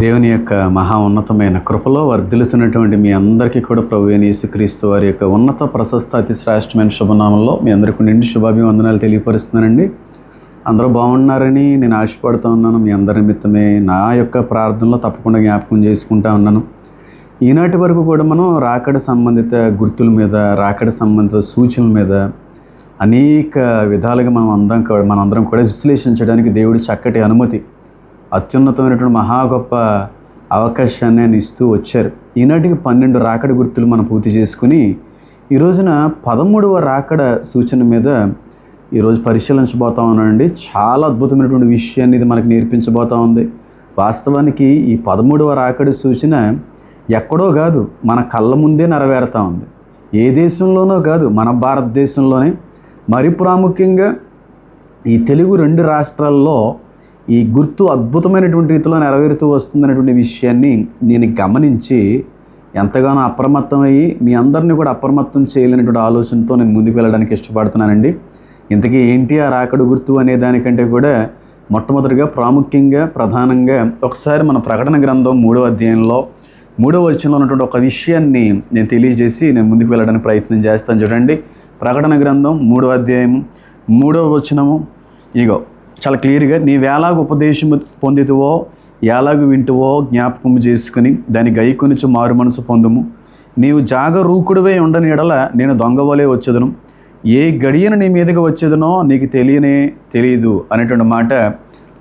దేవుని యొక్క మహా ఉన్నతమైన కృపలో వర్ధిల్లుతున్నటువంటి మీ అందరికీ కూడా ప్రభువైన యేసుక్రీస్తు వారి యొక్క ఉన్నత ప్రశస్త అతి శ్రేష్టమైన శుభనామంలో మీ అందరికీ నిండి శుభాభివందనాలు తెలియపరుస్తున్నానండి. అందరూ బాగున్నారని నేను ఆశపడుతూ ఉన్నాను. మీ అందరి నిమిత్తమే నా యొక్క ప్రార్థనలో తప్పకుండా జ్ఞాపకం చేసుకుంటా ఉన్నాను. ఈనాటి వరకు కూడా మనం రాకడ సంబంధిత గుర్తుల మీద, రాకడ సంబంధిత సూచనల మీద అనేక విధాలుగా మనందరం కూడా విశ్లేషించడానికి దేవుడి చక్కటి అనుమతి, అత్యున్నతమైనటువంటి మహా గొప్ప అవకాశాన్ని ఆయన ఇస్తూ వచ్చారు. ఈనాటికి 12 రాకడ గుర్తులు మనం పూర్తి చేసుకుని ఈ రోజున 13వ రాకడ సూచన మీద ఈరోజు పరిశీలించబోతా ఉన్నానండి. చాలా అద్భుతమైనటువంటి విషయాన్ని ఇది మనకు నేర్పించబోతా ఉంది. వాస్తవానికి ఈ 13వ రాకడ సూచన ఎక్కడో కాదు, మన కళ్ళ ముందే నెరవేరుతూ ఉంది. ఏ దేశంలోనో కాదు, మన భారతదేశంలోనే, మరి ప్రాముఖ్యంగా ఈ తెలుగు 2 రాష్ట్రాల్లో ఈ గుర్తు అద్భుతమైనటువంటి రీతిలో నెరవేరుతూ వస్తుందనేటువంటి విషయాన్ని నేను గమనించి ఎంతగానో అప్రమత్తమయ్యి మీ అందరినీ కూడా అప్రమత్తం చేయలేనటువంటి ఆలోచనతో నేను ముందుకు వెళ్ళడానికి ఇష్టపడుతున్నానండి. ఇంతకీ ఏంటి ఆ రాకడ గుర్తు అనే దానికంటే కూడా మొట్టమొదటిగా ప్రాముఖ్యంగా ప్రధానంగా ఒకసారి మన ప్రకటన గ్రంథం 3వ అధ్యాయంలో 3వ వచనంలో ఉన్నటువంటి ఒక విషయాన్ని నేను తెలియజేసి నేను ముందుకు వెళ్ళడానికి ప్రయత్నం చేస్తాను. చూడండి, ప్రకటన గ్రంథం 3వ అధ్యాయం 3వ వచనము. ఇగో చాలా క్లియర్గా, నీవేలాగ ఉపదేశము పొందితువో, ఎలాగ వింటువో జ్ఞాపకం చేసుకుని దాని గైకొనుచు మారు మనసు పొందుము. నీవు జాగరూకుడివై ఉండని ఎడల నేను దొంగవలే వచ్చేదను, ఏ గడియన నీ మీదకి వచ్చేదనో నీకు తెలియదు అనేటువంటి మాట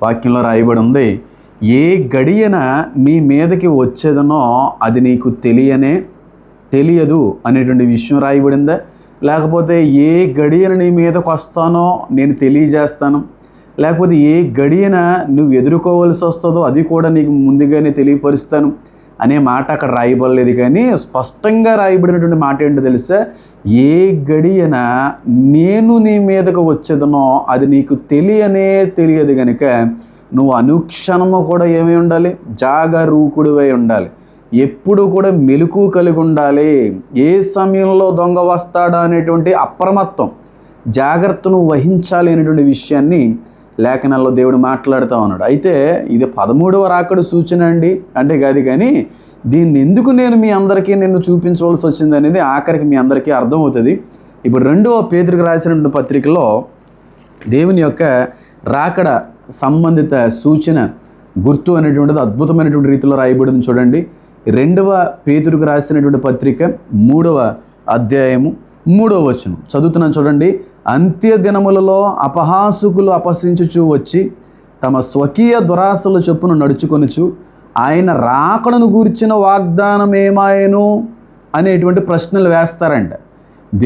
వాక్యంలో రాయబడి ఉంది. ఏ గడియన నీ మీదకి వచ్చేదనో అది నీకు తెలియదు అనేటువంటి విషయం రాయబడిందా? లేకపోతే ఏ గడియన నీ మీదకి వస్తానో నేను తెలియజేస్తాను, లేకపోతే ఏ గడియన నువ్వు ఎదుర్కోవాల్సి వస్తుందో అది కూడా నీకు ముందుగానే తెలియపరుస్తాను అనే మాట అక్కడ రాయబడలేదు. కానీ స్పష్టంగా రాయబడినటువంటి మాట ఏంటో తెలుసా? ఏ గడియన నేను నీ మీదకు వచ్చేదనో అది నీకు తెలియదు కనుక నువ్వు అనుక్షణము కూడా ఏమై ఉండాలి? జాగరూకుడివై ఉండాలి. ఎప్పుడు కూడా మెలకు కలిగి ఉండాలి. ఏ సమయంలో దొంగ వస్తాడా అనేటువంటి అప్రమత్తం, జాగ్రత్తను వహించాలి అనేటువంటి విషయాన్ని లేఖనాల్లో దేవుడు మాట్లాడుతూ ఉన్నాడు. అయితే ఇది 13వ రాకడ సూచన అండి అంటే కాదు, కానీ దీన్ని ఎందుకు నేను చూపించవలసి వచ్చింది అనేది ఆఖరికి మీ అందరికీ అర్థమవుతుంది. ఇప్పుడు 2వ పేతురుకు రాసినటువంటి పత్రికలో దేవుని యొక్క రాకడ సంబంధిత సూచన గుర్తు అనేటువంటిది అద్భుతమైనటువంటి రీతిలో రాయబడింది. చూడండి, 2వ పేతురుకు రాసినటువంటి పత్రిక 3వ అధ్యాయము 3వ వచనం చదువుతున్నాను. చూడండి, అంత్య దినములలో అపహాసుకులు అపహసించుచూ వచ్చి తమ స్వకీయ దురాశల చొప్పున నడుచుకొనుచు ఆయన రాకడను గూర్చిన వాగ్దానం ఏమాయను అనేటువంటి ప్రశ్నలు వేస్తారంట.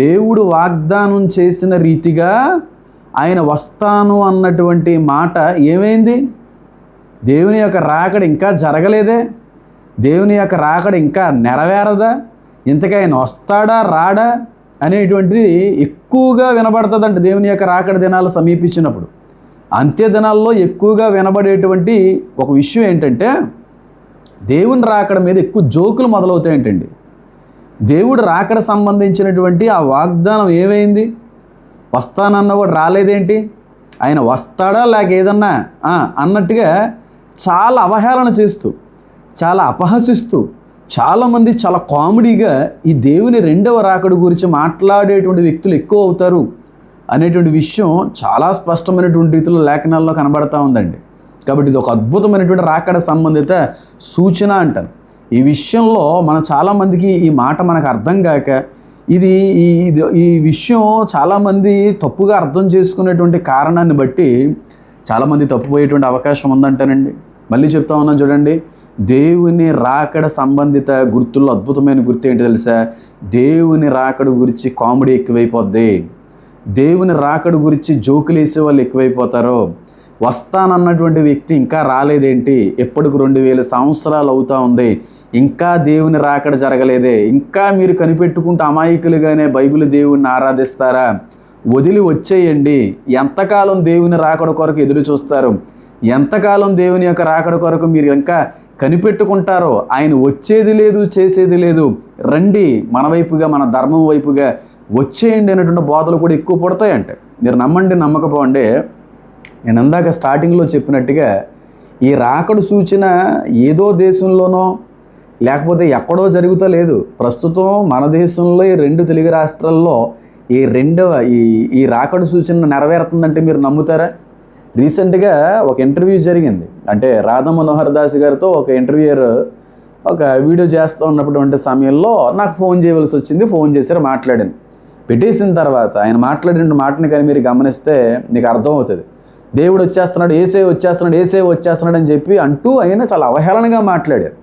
దేవుడు వాగ్దానం చేసిన రీతిగా ఆయన వస్తాను అన్నటువంటి మాట ఏమైంది? దేవుని యొక్క రాకడ ఇంకా జరగలేదే, దేవుని యొక్క రాకడ ఇంకా నెరవేరదా, ఇంతకీ ఆయన వస్తాడా రాడా అనేటువంటిది ఎక్కువగా వినబడుతుందంట. దేవుని యొక్క రాకడ దినాలు సమీపించినప్పుడు అంత్య దినాల్లో ఎక్కువగా వినబడేటువంటి ఒక విషయం ఏంటంటే, దేవుని రాకడ మీద ఎక్కువ జోకులు మొదలవుతాయంటండి. దేవుడు రాకడ సంబంధించినటువంటి ఆ వాగ్దానం ఏమైంది? వస్తానన్నవాడు రాలేదేంటి, ఆయన వస్తాడా లేక ఏదన్నా అన్నట్టుగా చాలా అవహేళన చేస్తూ, చాలా అపహసిస్తూ, చాలామంది చాలా కామెడీగా ఈ దేవుని 2వ రాకడ గురించి మాట్లాడేటువంటి వ్యక్తులు ఎక్కువ అవుతారు అనేటువంటి విషయం చాలా స్పష్టమైనటువంటి రీతిలో లేఖనాల్లో కనబడతా ఉందండి. కాబట్టి ఇది ఒక అద్భుతమైనటువంటి రాకడ సంబంధిత సూచన అంటాను. ఈ విషయంలో చాలామందికి ఈ మాట మనకు అర్థం కాక ఈ విషయం చాలామంది తప్పుగా అర్థం చేసుకునేటువంటి కారణాన్ని బట్టి చాలామంది తప్పుపోయేటువంటి అవకాశం ఉందంటానండి. మళ్ళీ చెప్తా ఉన్నాను, చూడండి, దేవుని రాకడ సంబంధిత గుర్తుల్లో అద్భుతమైన గుర్తు ఏంటి తెలుసా? దేవుని రాకడ గురించి కామెడీ ఎక్కువైపోద్ది, దేవుని రాకడ గురించి జోకులు వేసే వాళ్ళు ఎక్కువైపోతారు. వస్తానన్నటువంటి వ్యక్తి ఇంకా రాలేదేంటి, ఎప్పటికి 2000 సంవత్సరాలు అవుతూ ఉంది, ఇంకా దేవుని రాకడ జరగలేదే, ఇంకా మీరు కనిపెట్టుకుంటూ అమాయకులుగానే బైబిల్ దేవుణ్ణి ఆరాధిస్తారా? వదిలి వచ్చేయండి. ఎంతకాలం దేవుని రాకడ కొరకు ఎదురు చూస్తారు? ఎంతకాలం దేవుని యొక్క రాకడ కొరకు మీరు ఇంకా కనిపెట్టుకుంటారో? ఆయన వచ్చేది లేదు, చేసేది లేదు, రండి మన వైపుగా, మన ధర్మం వైపుగా వచ్చేయండి అనేటువంటి బోధలు కూడా ఎక్కువ పడతాయంటే మీరు నమ్మండి నమ్మకపోండి. నేను ఇందాక స్టార్టింగ్లో చెప్పినట్టుగా ఈ రాకడ సూచన ఏదో దేశంలోనో లేకపోతే ఎక్కడో జరుగుతా లేదు. ప్రస్తుతం మన దేశంలో ఈ 2 తెలుగు రాష్ట్రాల్లో ఈ రాకడ సూచన నెరవేరుతుందంటే మీరు నమ్ముతారా? రీసెంట్గా ఒక ఇంటర్వ్యూ జరిగింది. అంటే రాధా మనోహర్ దాస్ గారితో ఒక ఇంటర్వ్యూయర్ ఒక వీడియో చేస్తూ ఉన్నటువంటి సమయంలో నాకు ఫోన్ చేయవలసి వచ్చింది. ఫోన్ చేశారు, మాట్లాడాను. పెట్టేసిన తర్వాత ఆయన మాట్లాడిన మాటని కానీ మీరు గమనిస్తే మీకు అర్థమవుతుంది. దేవుడు వచ్చేస్తున్నాడు, ఏసే వచ్చేస్తున్నాడు అని చెప్పి అంటూ ఆయన చాలా అవహేళనగా మాట్లాడారు.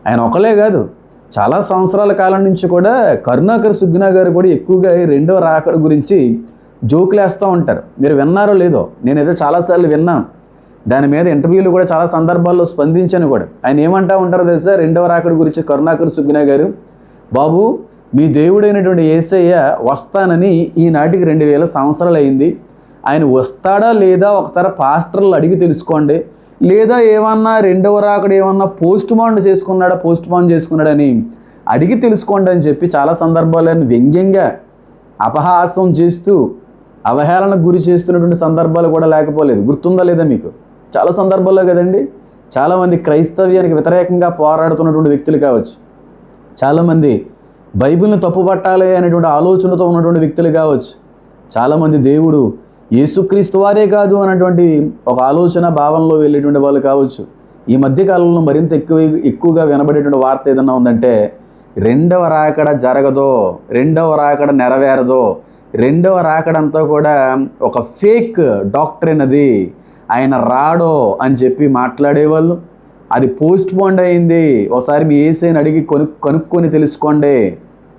ఆయన ఒకలే కాదు, చాలా సంవత్సరాల కాలం నుంచి కూడా కరుణాకర్ సుగ్నా గారు కూడా ఎక్కువగా ఈ 2వ రాకడ గురించి జోకులు వేస్తూ ఉంటారు. మీరు విన్నారో లేదో, నేనైతే చాలాసార్లు విన్నాను. దాని మీద ఇంటర్వ్యూలు కూడా చాలా సందర్భాల్లో స్పందించాను కూడా. ఆయన ఏమంటా ఉంటారో తెలుసా? 2వ రాకడ గురించి కరుణాకర్ సుగ్నా గారు, బాబు మీ దేవుడైనటువంటి యేసయ్య వస్తానని ఈనాటికి 2000 సంవత్సరాలు అయింది. ఆయన వస్తాడా లేదా ఒకసారి పాస్టర్లు అడిగి తెలుసుకోండి. లేదా ఏమన్నా 2వ రాకడ ఏమన్నా పోస్ట్ పోన్ చేసుకున్నాడని అడిగి తెలుసుకోండి అని చెప్పి చాలా సందర్భాలను వ్యంగ్యంగా అపహాసం చేస్తూ అవహేళనకు గురి చేస్తున్నటువంటి సందర్భాలు కూడా లేకపోలేదు. గుర్తుందా లేదా మీకు? చాలా సందర్భాల్లో కదండి. చాలామంది క్రైస్తవ్యానికి వ్యతిరేకంగా పోరాడుతున్నటువంటి వ్యక్తులు కావచ్చు, చాలామంది బైబిల్ని తప్పుపట్టాలి అనేటువంటి ఆలోచనతో ఉన్నటువంటి వ్యక్తులు కావచ్చు, చాలామంది దేవుడు యేసుక్రీస్తు వారే కాదు అన్నటువంటి ఒక ఆలోచన భావనలో వెళ్ళేటువంటి వాళ్ళు కావచ్చు. ఈ మధ్యకాలంలో మరింత ఎక్కువగా వినబడేటువంటి వార్త ఏదన్నా ఉందంటే 2వ రాకడ జరగదో, 2వ రాకడ నెరవేరదో, 2వ రాకడంతా కూడా ఒక ఫేక్ డాక్ట్రిన్, అది ఆయన రాడో అని చెప్పి మాట్లాడేవాళ్ళు. అది పోస్ట్ పోన్ అయింది, ఒకసారి మీ యేసయ్యని అడిగి కనుక్కొని తెలుసుకోండి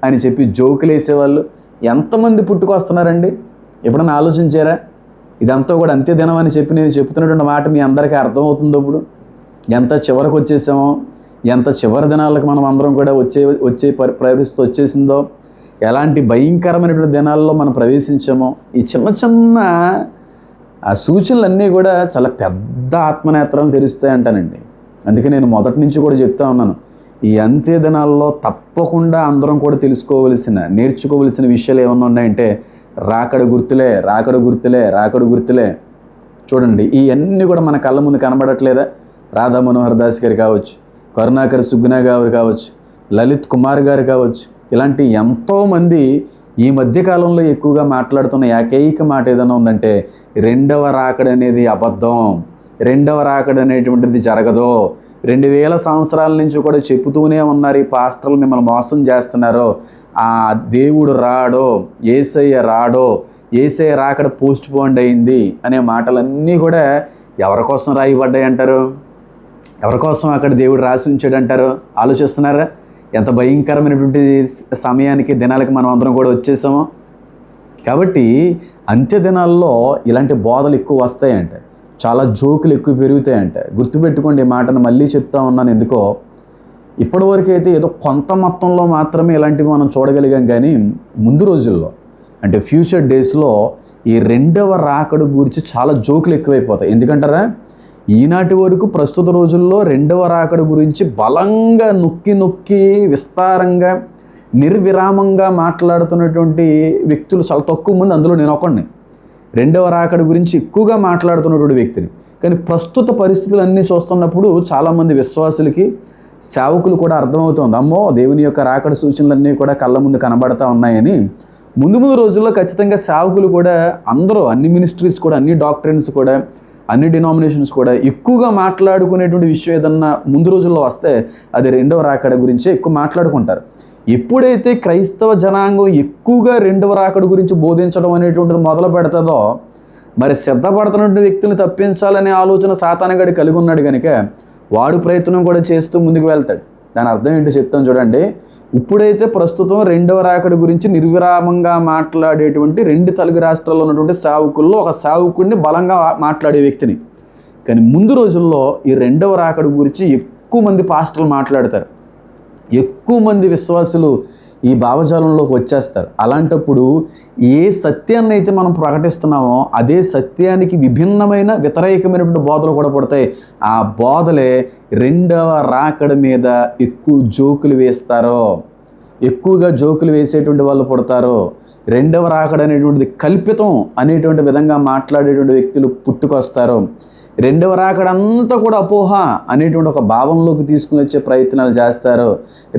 అని చెప్పి జోకులు వేసేవాళ్ళు ఎంతమంది పుట్టుకొస్తున్నారండి? ఎప్పుడన్నా ఆలోచించారా? ఇదంతా కూడా అంత్యదినం అని చెప్పి నేను చెప్తున్నటువంటి మాట మీ అందరికీ అర్థమవుతుందో? ఇప్పుడు ఎంత చివరికి వచ్చేసామో, ఎంత చివరి దినాలకు మనం అందరం కూడా వచ్చే పరిస్థితి వచ్చేసిందో, ఎలాంటి భయంకరమైనటువంటి దినాల్లో మనం ప్రవేశించామో, ఈ చిన్న ఆ సూచనలన్నీ కూడా చాలా పెద్ద ఆత్మనేత్రాలను తెరుస్తాయి అంటానండి. అందుకే నేను మొదటి నుంచి కూడా చెప్తా ఉన్నాను, ఈ అంత్య దినాల్లో తప్పకుండా అందరం కూడా నేర్చుకోవలసిన విషయాలు ఏమన్నా ఉన్నాయంటే రాకడ గుర్తులే. చూడండి, ఇవన్నీ కూడా మన కళ్ళ ముందు కనబడట్లేదా? రాధా మనోహర్ దాస్ గారు కావచ్చు, కరుణాకర్ సుగ్నా గారు కావచ్చు, లలిత్ కుమార్ గారు కావచ్చు, ఇలాంటి ఎంతోమంది ఈ మధ్యకాలంలో ఎక్కువగా మాట్లాడుతున్న ఏకైక మాట ఏదైనా ఉందంటే 2వ రాకడ అనేది అబద్ధం, 2వ రాకడ అనేటువంటిది జరగదు. 2000 సంవత్సరాల నుంచి కూడా చెబుతూనే ఉన్నారు ఈ పాస్టర్లు మిమ్మల్ని మోసం చేస్తున్నారో, ఆ దేవుడు రాడో, యేసయ్య రాకడ పోస్ట్ పోన్ అయింది అనే మాటలన్నీ కూడా ఎవరి కోసం రాయబడ్డాయి అంటారు? ఎవరి కోసం అక్కడ దేవుడు రాసి ఉంచాడంటారు? ఆలోచిస్తున్నారా? ఎంత భయంకరమైనటువంటి సమయానికి, దినాలకి మనం అందరం కూడా వచ్చేసామో. కాబట్టి అంత్య దినాల్లో ఇలాంటి బోధలు ఎక్కువ వస్తాయంట, చాలా జోకులు ఎక్కువ పెరుగుతాయంట. గుర్తుపెట్టుకోండి, ఈ మాటను మళ్ళీ చెప్తా ఉన్నాను. ఎందుకో ఇప్పటివరకు అయితే ఏదో కొంత మొత్తంలో మాత్రమే ఇలాంటివి మనం చూడగలిగాం, కానీ ముందు రోజుల్లో అంటే ఫ్యూచర్ డేస్లో ఈ 2వ రాకడ గురించి చాలా జోకులు ఎక్కువైపోతాయి. ఎందుకంటారా? ఈనాటి వరకు ప్రస్తుత రోజుల్లో 2వ రాకడ గురించి బలంగా నొక్కి విస్తారంగా నిర్విరామంగా మాట్లాడుతున్నటువంటి వ్యక్తులు చాలా తక్కువ మంది, అందులో నేను ఒకడిని. 2వ రాకడ గురించి ఎక్కువగా మాట్లాడుతున్నటువంటి వ్యక్తిని. కానీ ప్రస్తుత పరిస్థితులు అన్నీ చూస్తున్నప్పుడు చాలామంది విశ్వాసులకి, సేవకులు కూడా అర్థమవుతుంది, అమ్మో దేవుని యొక్క రాకడ సూచనలన్నీ కూడా కళ్ళ ముందు కనబడతా ఉన్నాయని. ముందు రోజుల్లో ఖచ్చితంగా సేవకులు కూడా అందరూ, అన్ని మినిస్ట్రీస్ కూడా, అన్ని డాక్టరీన్స్ కూడా, అన్ని డినామినేషన్స్ కూడా ఎక్కువగా మాట్లాడుకునేటువంటి విషయం ఏదన్నా ముందు రోజుల్లో వస్తే అది 2వ రాకడ గురించే ఎక్కువ మాట్లాడుకుంటారు. ఎప్పుడైతే క్రైస్తవ జనాంగం ఎక్కువగా 2వ రాకడ గురించి బోధించడం అనేటువంటిది మొదలు పెడుతుందో, మరి సిద్ధపడుతున్నటువంటి వ్యక్తులను తప్పించాలనే ఆలోచన సాతానుగాడు కలిగి ఉన్నాడు కనుక వాడు ప్రయత్నం కూడా చేస్తూ ముందుకు వెళ్తాడు. దాని అర్థం ఏంటో చెప్తాను చూడండి. ఇప్పుడైతే ప్రస్తుతం 2వ రాకడ గురించి నిర్విరామంగా మాట్లాడేటువంటి 2 తెలుగు రాష్ట్రాల్లో ఉన్నటువంటి సేవకుల్లో ఒక సేవకుడిని బలంగా మాట్లాడే వ్యక్తిని. కానీ ముందు రోజుల్లో ఈ 2వ రాకడ గురించి ఎక్కువ మంది పాస్టర్లు మాట్లాడతారు, ఎక్కువ మంది విశ్వాసులు ఈ భావజాలంలోకి వచ్చేస్తారు. అలాంటప్పుడు ఏ సత్యాన్ని అయితే మనం ప్రకటిస్తున్నామో అదే సత్యానికి విభిన్నమైన వ్యతిరేకమైనటువంటి బోధలు కూడా పడతాయి. ఆ బోధలే 2వ రాకడ మీద ఎక్కువగా జోకులు వేసేటువంటి వాళ్ళు పుడతారు. 2వ రాకడ అనేటువంటిది కల్పితం అనేటువంటి విధంగా మాట్లాడేటువంటి వ్యక్తులు పుట్టుకొస్తారు. రెండవ రాకడంతా కూడా అపోహ అనేటువంటి ఒక భావంలోకి తీసుకుని వచ్చే ప్రయత్నాలు చేస్తారు.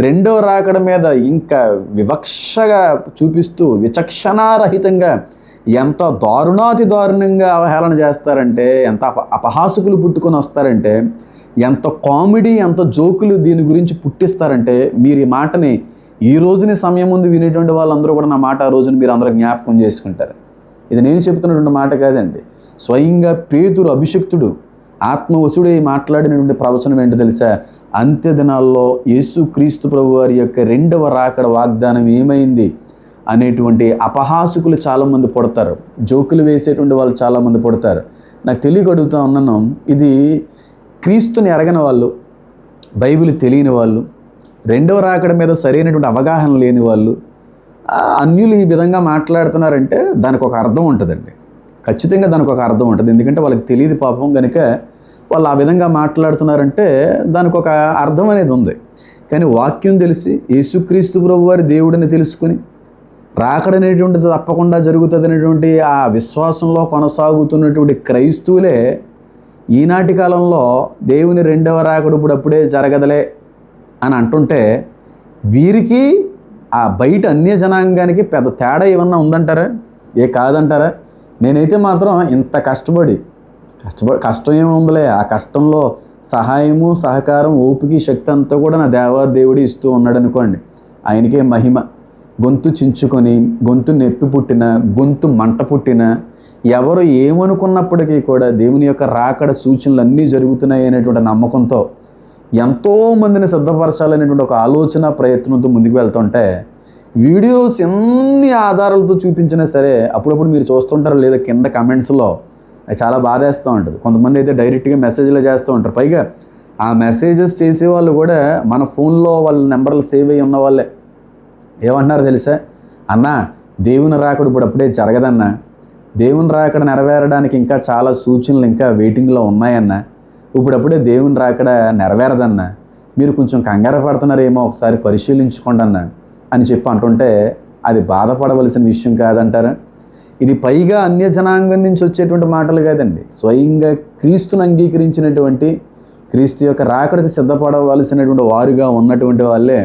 రెండవ రాకడ మీద ఇంకా వివక్షగా చూపిస్తూ విచక్షణారహితంగా ఎంత దారుణాతి దారుణంగా అవహేళన చేస్తారంటే, ఎంత అపహాసకులు పుట్టుకొని వస్తారంటే, ఎంత కామెడీ, ఎంత జోకులు దీని గురించి పుట్టిస్తారంటే, మీరు ఈ మాటని ఈ రోజుని సమయం ముందు వినేటువంటి వాళ్ళందరూ కూడా నా మాట ఆ రోజున మీరు అందరూ జ్ఞాపకం చేసుకుంటారు. ఇది నేను చెప్తున్నటువంటి మాట కాదండి. స్వయంగా పేతురు అభిషిక్తుడు ఆత్మవశుడై మాట్లాడినటువంటి ప్రవచనం ఏంటో తెలుసా? అంత్య దినాల్లో యేసుక్రీస్తు ప్రభు వారి యొక్క రెండవ రాకడ వాగ్దానం ఏమైంది అనేటువంటి అపహాసకులు చాలామంది పుడతారు, జోకులు వేసేటువంటి వాళ్ళు చాలామంది పుడతారు. నాకు తెలియక అడుగుతూ ఉన్నాను, ఇది క్రీస్తుని ఎరగని వాళ్ళు, బైబిల్ తెలియని వాళ్ళు, రెండవ రాకడ మీద సరైనటువంటి అవగాహన లేని వాళ్ళు, అన్యులు ఈ విధంగా మాట్లాడుతున్నారంటే దానికి ఒక అర్థం ఉంటుందండి. ఖచ్చితంగా దానికి ఒక అర్థం ఉంటుంది. ఎందుకంటే వాళ్ళకి తెలియదు పాపం, కనుక వాళ్ళు ఆ విధంగా మాట్లాడుతున్నారంటే దానికి ఒక అర్థం అనేది ఉంది. కానీ వాక్యం తెలిసి యేసుక్రీస్తు ప్రభు వారి దేవుడిని తెలుసుకుని రాకడనేటువంటిది తప్పకుండా జరుగుతుంది అనేటువంటి ఆ విశ్వాసంలో కొనసాగుతున్నటువంటి క్రైస్తవులే ఈనాటి కాలంలో దేవుని రెండవ రాకడ ఇప్పుడప్పుడే జరగదలే అని అంటుంటే, వీరికి ఆ బయట అన్య జనాంగానికి పెద్ద తేడా ఏమన్నా ఉందంటారా? కాదంటారా? నేనైతే మాత్రం ఇంత కష్టం ఏముందిలే, ఆ కష్టంలో సహాయము, సహకారం, ఓపిక, శక్తి అంతా కూడా నా దేవాదేవుడు ఇస్తూ ఉన్నాడు అనుకోండి. ఆయనకే మహిమ. గొంతు చించుకొని, గొంతు నొప్పి పుట్టిన, గొంతు మంట పుట్టిన, ఎవరు ఏమనుకున్నప్పటికీ కూడా దేవుని యొక్క రాకడ సూచనలు అన్నీ జరుగుతున్నాయి అనేటువంటి నమ్మకంతో ఎంతోమందిని సిద్ధపరచాలనేటువంటి ఒక ఆలోచన ప్రయత్నంతో ముందుకు వెళ్తుంటే, వీడియోస్ ఎన్ని ఆధారాలతో చూపించినా సరే అప్పుడప్పుడు మీరు చూస్తుంటారు లేదా కింద కమెంట్స్లో చాలా బాధేస్తూ ఉంటుంది. కొంతమంది అయితే డైరెక్ట్గా మెసేజ్లు చేస్తూ ఉంటారు. పైగా ఆ మెసేజెస్ చేసేవాళ్ళు కూడా మన ఫోన్లో వాళ్ళ నెంబర్లు సేవ్ అయ్యి ఉన్న వాళ్ళే. ఏమంటున్నారు తెలుసా? అన్న, దేవుని రాకడ ఇప్పుడప్పుడే జరగదన్న, దేవుని రాకడ నెరవేరడానికి ఇంకా చాలా సూచనలు ఇంకా వెయిటింగ్లో ఉన్నాయన్న, ఇప్పుడప్పుడే దేవుని రాకడ నెరవేరదన్న, మీరు కొంచెం కంగారు పడుతున్నారేమో, ఒకసారి పరిశీలించుకోండి అన్న అని చెప్పి అంటుంటే అది బాధపడవలసిన విషయం కాదంటారా? ఇది పైగా అన్య జనాంగం నుంచి వచ్చేటువంటి మాటలు కాదండి. స్వయంగా క్రీస్తుని అంగీకరించినటువంటి, క్రీస్తు యొక్క రాకడకు సిద్ధపడవలసినటువంటి వారుగా ఉన్నటువంటి వాళ్ళే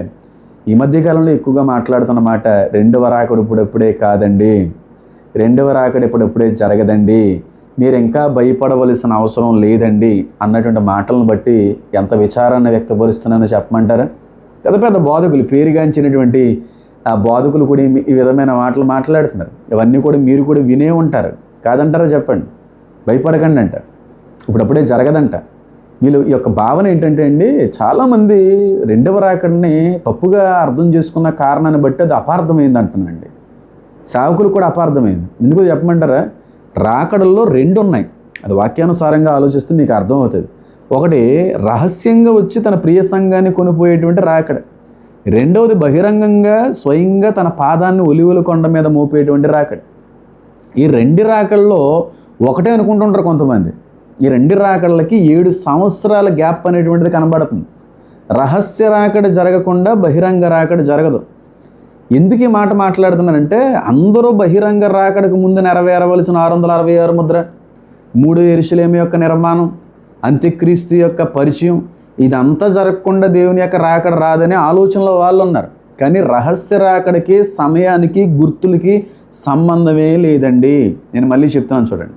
ఈ మధ్యకాలంలో ఎక్కువగా మాట్లాడుతున్న మాట, రెండవ రాకడ ఇప్పుడప్పుడే కాదండి, రెండవ రాకడ ఇప్పుడప్పుడే జరగదండి, మీరు ఇంకా భయపడవలసిన అవసరం లేదండి అన్నటువంటి మాటలను బట్టి ఎంత విచారాన్ని వ్యక్తపరుస్తున్నానో చెప్పమంటారా? పెద్ద పెద్ద బోధకులు, పేరుగాంచినటువంటి ఆ బోధకులు కూడా ఈ విధమైన మాటలు మాట్లాడుతున్నారు. ఇవన్నీ కూడా మీరు కూడా వినే ఉంటారు, కాదంటారా? చెప్పండి. భయపడకండి అంట, ఇప్పుడప్పుడే జరగదంట. వీళ్ళు ఈ యొక్క భావన ఏంటంటే అండి, చాలామంది రెండవ రాకడని తప్పుగా అర్థం చేసుకున్న కారణాన్ని బట్టి అది అపార్థమైంది అంటున్నానండి. సేవకులు కూడా అపార్థమైంది. ఎందుకో చెప్పమంటారా? రాకడల్లో రెండు ఉన్నాయి. అది వాక్యానుసారంగా ఆలోచిస్తే మీకు అర్థమవుతుంది. ఒకటి రహస్యంగా వచ్చి తన ప్రియ సంఘాన్ని కొనిపోయేటువంటి రాకడ, రెండవది బహిరంగంగా స్వయంగా తన పాదాన్ని ఒలివల కొండ మీద మోపేటువంటి రాకడ. ఈ రెండు రాకడల్లో ఒకటే అనుకుంటుంటారు కొంతమంది. ఈ రెండు రాకడలకి 7 సంవత్సరాల గ్యాప్ అనేటువంటిది కనబడుతుంది. రహస్య రాకడ జరగకుండా బహిరంగ రాకడ జరగదు. ఎందుకు ఈ మాట మాట్లాడుతున్నానంటే, అందరూ బహిరంగ రాకడకు ముందు నెరవేరవలసిన 666 ముద్ర, 3 యెరూషలేము యొక్క నిర్మాణం, అంత్యక్రీస్తు యొక్క పరిచయం, ఇదంతా జరగకుండా దేవుని యొక్క రాకడ రాదనే ఆలోచనలో వాళ్ళు ఉన్నారు. కానీ రహస్య రాకడకి, సమయానికి, గుర్తులకి సంబంధమే లేదండి. నేను మళ్ళీ చెప్తున్నాను చూడండి,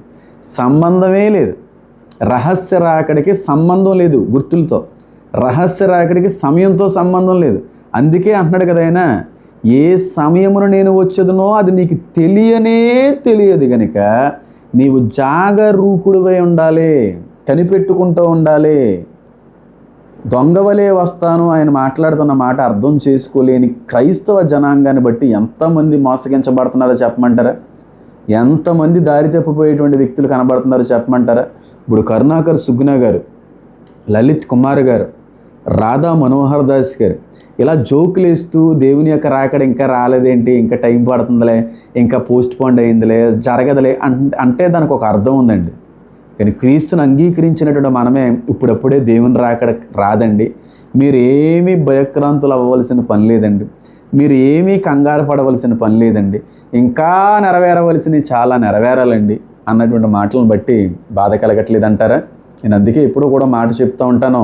సంబంధమే లేదు. రహస్య రాకడికి సంబంధం లేదు గుర్తులతో, రహస్య రాకడికి సమయంతో సంబంధం లేదు. అందుకే అంటున్నాడు కదా ఆయన, ఏ సమయమును నేను వచ్చేదనో అది నీకు తెలియదు కనుక నీవు జాగరూకుడివై ఉండాలి, కనిపెట్టుకుంటూ ఉండాలి. దొంగవలే వస్తాను ఆయన మాట్లాడుతున్న మాట అర్థం చేసుకోలేని క్రైస్తవ జనాంగాన్ని బట్టి ఎంతమంది మోసగించబడుతున్నారో చెప్పమంటారా? ఎంతమంది దారి తప్పిపోయేటువంటి వ్యక్తులు కనబడుతున్నారో చెప్పమంటారా? ఇప్పుడు కరుణాకర్ సుగ్నా గారు, లలిత్ కుమార్ గారు, రాధా మనోహర్ దాస్ గారు ఇలా జోకులు వేస్తూ దేవుని యొక్క రాకడ ఇంకా రాలేదేంటి, ఇంకా టైం పడుతుందిలే, ఇంకా పోస్ట్ పోన్ అయిందిలే, జరగదులే అంటే దానికి ఒక అర్థం ఉందండి. కానీ క్రీస్తుని అంగీకరించినటువంటి మనమే ఇప్పుడప్పుడే దేవుని రాకడ రాదండి, మీరు ఏమీ భయక్రాంతులు అవ్వవలసిన పని లేదండి, మీరు ఏమీ కంగారు పడవలసిన పని లేదండి, ఇంకా నెరవేరవలసినవి చాలా నెరవేరాలండి అన్నటువంటి మాటలను బట్టి బాధ కలగట్లేదంటారా? నేను అందుకే ఎప్పుడూ కూడా మాట చెప్తూ ఉంటాను.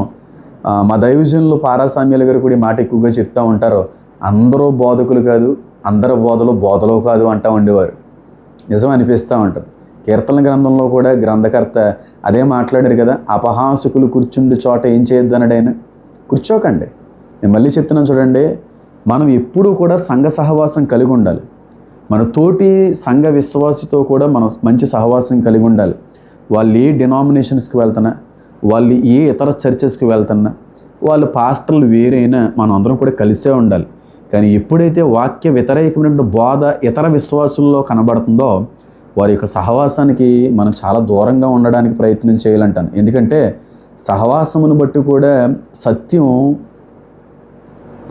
మా దైవజనులు పారాసామ్యాల గారు కూడా ఈ మాట ఎక్కువగా చెప్తూ ఉంటారు. అందరూ బోధకులు కాదు, అందరు బోధలో కాదు అంటూ ఉండేవారు. నిజం అనిపిస్తూ ఉంటుంది. కీర్తన గ్రంథంలో కూడా గ్రంథకర్త అదే మాట్లాడారు కదా, అపహాసకులు కూర్చుండి చోట ఏం చేయొద్దన్నాడు ఆయన. కూర్చోకండి. నేను మళ్ళీ చెప్తున్నాను చూడండి, మనం ఎప్పుడూ కూడా సంఘ సహవాసం కలిగి ఉండాలి. మన తోటి సంఘ విశ్వాసితో కూడా మనం మంచి సహవాసం కలిగి ఉండాలి. వాళ్ళు ఏ డినామినేషన్స్కి వెళ్తున్నా, వాళ్ళు ఏ ఇతర చర్చెస్కి వెళ్తున్నా, వాళ్ళు పాస్టర్లు వేరైనా మనం అందరం కూడా కలిసే ఉండాలి. కానీ ఎప్పుడైతే వాక్య వ్యతిరేకమైనటువంటి బోధ ఇతర విశ్వాసుల్లో కనబడుతుందో వారి యొక్క సహవాసానికి మనం చాలా దూరంగా ఉండడానికి ప్రయత్నం చేయాలంటాను. ఎందుకంటే సహవాసమును బట్టి కూడా సత్యం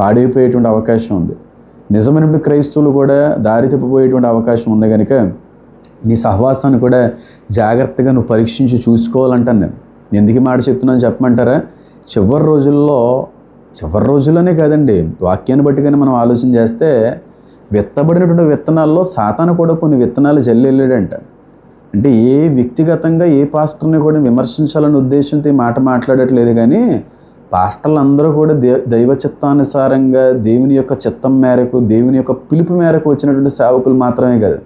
పాడైపోయేటువంటి అవకాశం ఉంది. నిజమైనటువంటి క్రైస్తవులు కూడా దారి తప్పిపోయేటువంటి అవకాశం ఉంది. కనుక నీ సహవాసాన్ని కూడా జాగ్రత్తగా నువ్వు పరీక్షించి చూసుకోవాలంటాను నేను. ఎందుకు మాట చెప్తున్నాను చెప్పమంటారా? చివరి రోజుల్లోనే కాదండి, వాక్యాన్ని బట్టి కానీ మనం ఆలోచన చేస్తే విత్తబడినటువంటి విత్తనాల్లో సాతాను కూడా కొన్ని విత్తనాలు జల్లెళ్ళాడంట. అంటే ఏ వ్యక్తిగతంగా ఏ పాస్టర్ని కూడా విమర్శించాలనే ఉద్దేశంతో ఈ మాట మాట్లాడట్లేదు. కానీ పాస్టర్లు అందరూ కూడా దైవ చిత్తానుసారంగా దేవుని యొక్క చిత్తం మేరకు, దేవుని యొక్క పిలుపు మేరకు వచ్చినటువంటి సేవకులు మాత్రమే కాదు,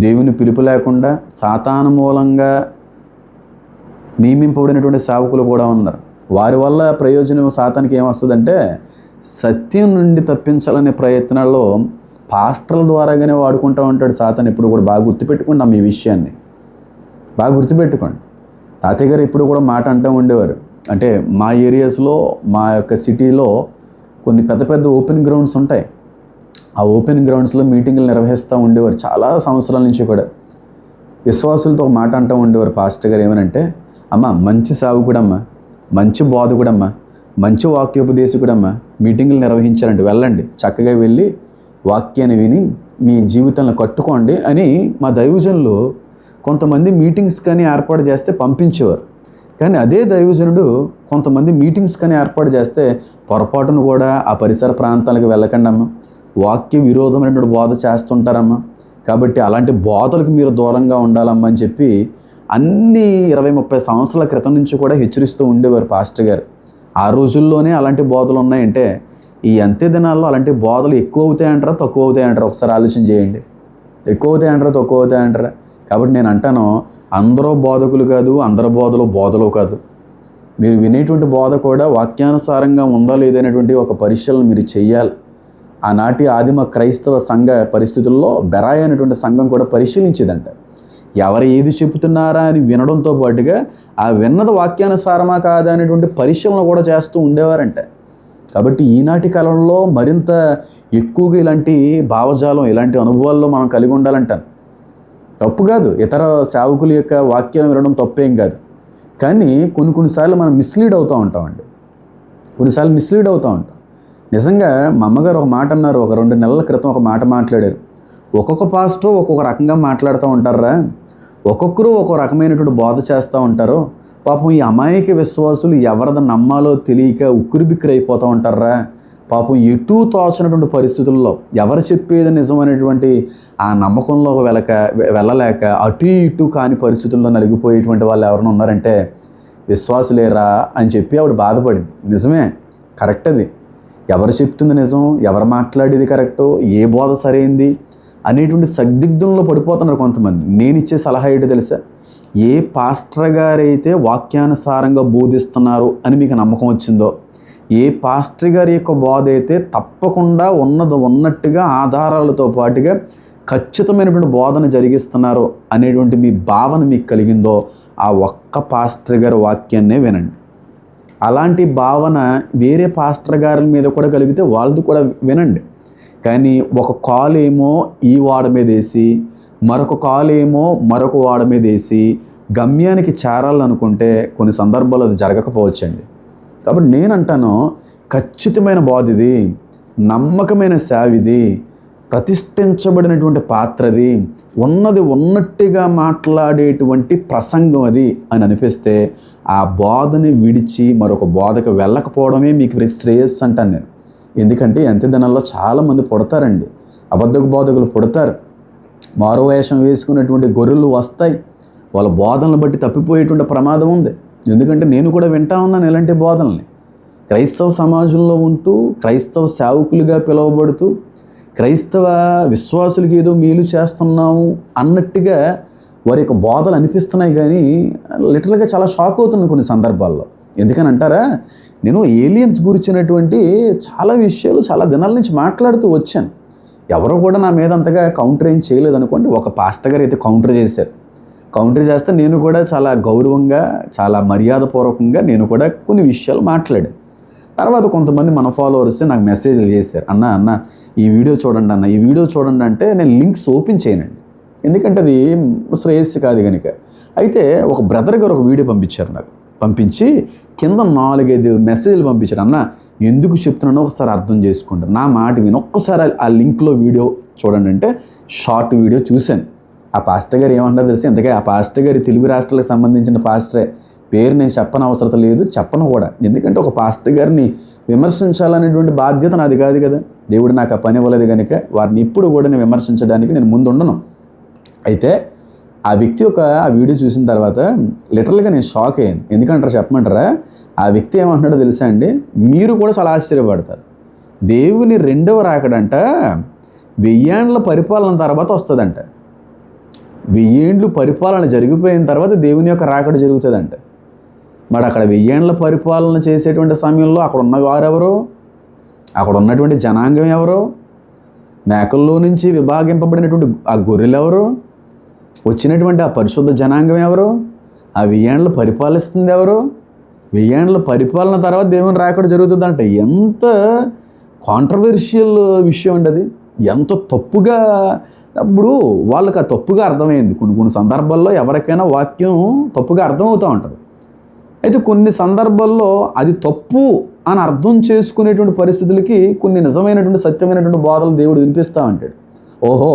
దేవుని పిలుపు లేకుండా సాతాను మూలంగా నియమింపబడినటువంటి సేవకులు కూడా ఉన్నారు. వారి వల్ల ప్రయోజనం సాతానికి ఏమొస్తుందంటే, సత్యం నుండి తప్పించాలనే ప్రయత్నాల్లో పాస్టర్ల ద్వారాగానే వాడుకుంటూ ఉంటాడు సాతాను. ఇప్పుడు కూడా బాగా గుర్తుపెట్టుకోండి ఈ విషయాన్ని, బాగా గుర్తుపెట్టుకోండి. తాతయ్య గారు ఇప్పుడు కూడా మాట అంటూ ఉండేవారు. అంటే మా ఏరియాస్లో, మా యొక్క సిటీలో కొన్ని పెద్ద పెద్ద ఓపెన్ గ్రౌండ్స్ ఉంటాయి. ఆ ఓపెన్ గ్రౌండ్స్లో మీటింగులు నిర్వహిస్తూ ఉండేవారు చాలా సంవత్సరాల నుంచి కూడా. విశ్వాసులతో ఒక మాట అంటూ ఉండేవారు పాస్టర్ గారు, ఏమనంటే, అమ్మ మంచి సేవకుడమ్మా, మంచి బోధకుడమ్మా, మంచి వాక్యోపదేశకుడమ్మా, మీటింగులు నిర్వహించారంటే వెళ్ళండి, చక్కగా వెళ్ళి వాక్యాన్ని విని మీ జీవితాలను కట్టుకోండి అని మా దైవజనులు కొంతమంది మీటింగ్స్ కానీ ఏర్పాటు చేస్తే పంపించేవారు. కానీ అదే దైవజనుడు కొంతమంది మీటింగ్స్ కానీ ఏర్పాటు చేస్తే పొరపాటును కూడా ఆ పరిసర ప్రాంతాలకు వెళ్ళకండి అమ్మ, వాక్య విరోధమైనటువంటి బోధ చేస్తుంటారమ్మా, కాబట్టి అలాంటి బోధలకు మీరు దూరంగా ఉండాలమ్మా అని చెప్పి అన్ని 20-30 సంవత్సరాల క్రితం నుంచి కూడా హెచ్చరిస్తూ ఉండేవారు పాస్టర్ గారు. ఆ రోజుల్లోనే అలాంటి బోధలు ఉన్నాయంటే ఈ అంత్య దినాల్లో అలాంటి బోధలు ఎక్కువ అవుతాయంటారా తక్కువ అవుతాయంటారా? ఒకసారి ఆలోచన చేయండి. ఎక్కువ అవుతాయంటారా తక్కువ అవుతాయంటారా? కాబట్టి నేను అంటాను, అందరూ బోధకులు కాదు, అందరి బోధలో కాదు. మీరు వినేటువంటి బోధ కూడా వాక్యానుసారంగా ఉందా లేదనేటువంటి ఒక పరిశీలన మీరు చెయ్యాలి. ఆనాటి ఆదిమ క్రైస్తవ సంఘ పరిస్థితుల్లో బెరాయి అనేటువంటి సంఘం కూడా పరిశీలించేదంట. ఎవరు ఏది చెబుతున్నారా అని వినడంతో పాటుగా ఆ విన్నది వాక్యానుసారమా కాదా అనేటువంటి పరిశీలన కూడా చేస్తూ ఉండేవారంట. కాబట్టి ఈనాటి కాలంలో మరింత ఎక్కువగా ఇలాంటి భావజాలం, ఇలాంటి అనుభవాల్లో మనం కలిగి ఉండాలంటాను. తప్పు కాదు, ఇతర సేవకుల యొక్క వాక్యాన్ని వినడం తప్పేం కాదు. కానీ కొన్నిసార్లు మనం మిస్లీడ్ అవుతూ ఉంటామండి. కొన్నిసార్లు మిస్లీడ్ అవుతూ ఉంటాం. నిజంగా మా అమ్మగారు ఒక మాట అన్నారు, ఒక 2 నెలల క్రితం ఒక మాట మాట్లాడారు. ఒక్కొక్క పాస్టర్ ఒక్కొక్క రకంగా మాట్లాడుతూ ఉంటారా, ఒక్కొక్కరు ఒక్కొక్క రకమైనటువంటి బోధ చేస్తూ ఉంటారు. పాపం ఈ అమాయక విశ్వాసులు ఎవరిది నమ్మాలో తెలియక ఉక్కిరిబిక్కిరి అయిపోతూ ఉంటారా. పాపం ఎటూ తోచనటువంటి పరిస్థితుల్లో ఎవరు చెప్పేది నిజమైనటువంటి ఆ నమ్మకంలో వెళ్ళలేక అటు ఇటు కాని పరిస్థితుల్లో నలిగిపోయేటువంటి వాళ్ళు ఎవరైనా ఉన్నారంటే విశ్వాసులేరా అని చెప్పి ఆవిడ బాధపడింది. నిజమే, కరెక్ట్. అది ఎవరు చెప్తుంది నిజం, ఎవరు మాట్లాడేది కరెక్టో, ఏ బోధ సరైంది అనేటువంటి సందిగ్ధంలో పడిపోతున్నారు కొంతమంది. నేను ఇచ్చే సలహా ఏంటో తెలుసా? ఏ పాస్టర్ గారైతే వాక్యానుసారంగా బోధిస్తున్నారు అని మీకు నమ్మకం వచ్చిందో, ఏ పాస్టర్ గారి యొక్క బోధ అయితే తప్పకుండా ఉన్నట్టుగా ఆధారాలతో పాటుగా ఖచ్చితమైనటువంటి బోధన జరిగిస్తున్నారు అనేటువంటి మీ భావన మీకు కలిగిందో ఆ ఒక్క పాస్టర్ గారి వాక్యాన్నే వినండి. అలాంటి భావన వేరే పాస్టర్ గారి మీద కూడా కలిగితే వాళ్ళది కూడా వినండి. కానీ ఒక కాల్ ఏమో ఈ వాడ మీద వేసి, మరొక కాల్ ఏమో మరొక వాడ మీద వేసి గమ్యానికి చేరాలనుకుంటే కొన్ని సందర్భాలు అది జరగకపోవచ్చండి. కాబట్టి నేనంటాను, ఖచ్చితమైన బోధ ఇది, నమ్మకమైన సేవ ఇది, ప్రతిష్ఠించబడినటువంటి పాత్రది, ఉన్నట్టుగా మాట్లాడేటువంటి ప్రసంగం అది అని అనిపిస్తే ఆ బోధని విడిచి మరొక బోధకు వెళ్ళకపోవడమే మీకు శ్రేయస్సు అంటాను నేను. ఎందుకంటే అంత్య దినాల్లో చాలామంది పుడతారండి, అబద్ధపు బోధకులు పుడతారు, మారు వేషం వేసుకున్నటువంటి గొర్రెలు వస్తాయి, వాళ్ళ బోధనలు బట్టి తప్పిపోయేటువంటి ప్రమాదం ఉంది. ఎందుకంటే నేను కూడా వింటా ఉన్నాను ఇలాంటి బోధనల్ని. క్రైస్తవ సమాజంలో ఉంటూ, క్రైస్తవ సేవకులుగా పిలువబడుతూ, క్రైస్తవ విశ్వాసులకి ఏదో మేలు చేస్తున్నాము అన్నట్టుగా వారి యొక్క బోధలు అనిపిస్తున్నాయి. కానీ లిటరల్గా చాలా షాక్ అవుతున్నాను కొన్ని సందర్భాల్లో. ఎందుకని అంటారా, నేను ఏలియన్స్ గురించినటువంటి చాలా విషయాలు చాలా దినాల నుంచి మాట్లాడుతూ వచ్చాను. ఎవరో కూడా నా మీద అంతగా కౌంటర్ ఏం చేయలేదు అనుకోండి. ఒక పాస్టర్ గారు అయితే కౌంటర్ చేశారు. కౌంటర్ చేస్తే నేను కూడా చాలా గౌరవంగా, చాలా మర్యాదపూర్వకంగా నేను కూడా కొన్ని విషయాలు మాట్లాడాను. తర్వాత కొంతమంది మన ఫాలోవర్స్ నాకు మెసేజ్లు చేశారు, అన్న ఈ వీడియో చూడండి అన్న, ఈ వీడియో చూడండి అంటే నేను లింక్స్ ఓపెన్ చేయనండి, ఎందుకంటే అది శ్రేయస్సు కాదు కనుక. అయితే ఒక బ్రదర్ గారు ఒక వీడియో పంపించారు నాకు. పంపించి కింద 4-5 మెసేజ్లు పంపించారు. అన్న ఎందుకు చెప్తున్నానో ఒకసారి అర్థం చేసుకోండి, నా మాట విని ఒక్కసారి ఆ లింక్లో వీడియో చూడండి అంటే షార్ట్ వీడియో చూశాను. ఆ పాస్టర్ గారు ఏమంటారో తెలిసి, అందుకే ఆ పాస్టర్ గారి తెలుగు రాష్ట్రాలకు సంబంధించిన పాస్టరే, పేరు నేను చెప్పని అవసరం లేదు, చెప్పను కూడా. ఎందుకంటే ఒక పాస్టర్ గారిని విమర్శించాలనేటువంటి బాధ్యత నాది కాదు కదా. దేవుడు నాకు ఆ పని ఇవ్వలేదు కనుక వారిని ఇప్పుడు కూడా నేను విమర్శించడానికి నేను ముందు ఉండను. అయితే ఆ వ్యక్తి ఆ వీడియో చూసిన తర్వాత లిటరల్గా నేను షాక్ అయ్యాను. ఎందుకంటారా చెప్పమంటారా, ఆ వ్యక్తి ఏమంటున్నాడో తెలుసా అండి, మీరు కూడా చాలా ఆశ్చర్యపడతారు. దేవుని రెండవ రాకడంట 1000 ఏండ్ల పరిపాలన తర్వాత వస్తుందంట. 1000 ఏండ్లు పరిపాలన జరిగిపోయిన తర్వాత దేవుని యొక్క రాకడ జరుగుతుందంట. మరి అక్కడ 1000 ఏండ్ల పరిపాలన చేసేటువంటి సమయంలో అక్కడ ఉన్న వారెవరో, అక్కడ ఉన్నటువంటి జనాంగం ఎవరో, మేకల్లో నుంచి విభాగింపబడినటువంటి ఆ గొర్రెలు ఎవరో, వచ్చినటువంటి ఆ పరిశుద్ధ జనాంగం ఎవరో, ఆ 1000 ఏండ్లు పరిపాలిస్తుంది ఎవరో, 1000 ఏండ్ల పరిపాలన తర్వాత దేవుని రాకడ జరుగుతుందంట. ఎంత కాంట్రవర్షియల్ విషయం అండి అది. ఎంత తప్పుగా, అప్పుడు వాళ్ళకి ఆ తప్పుగా అర్థమైంది. కొన్ని సందర్భాల్లో ఎవరికైనా వాక్యం తప్పుగా అర్థమవుతూ ఉంటుంది. అయితే కొన్ని సందర్భాల్లో అది తప్పు అని అర్థం చేసుకునేటువంటి పరిస్థితులకి కొన్ని నిజమైనటువంటి సత్యమైనటువంటి బోధలు దేవుడు వినిపిస్తూ ఉంటాడు. ఓహో,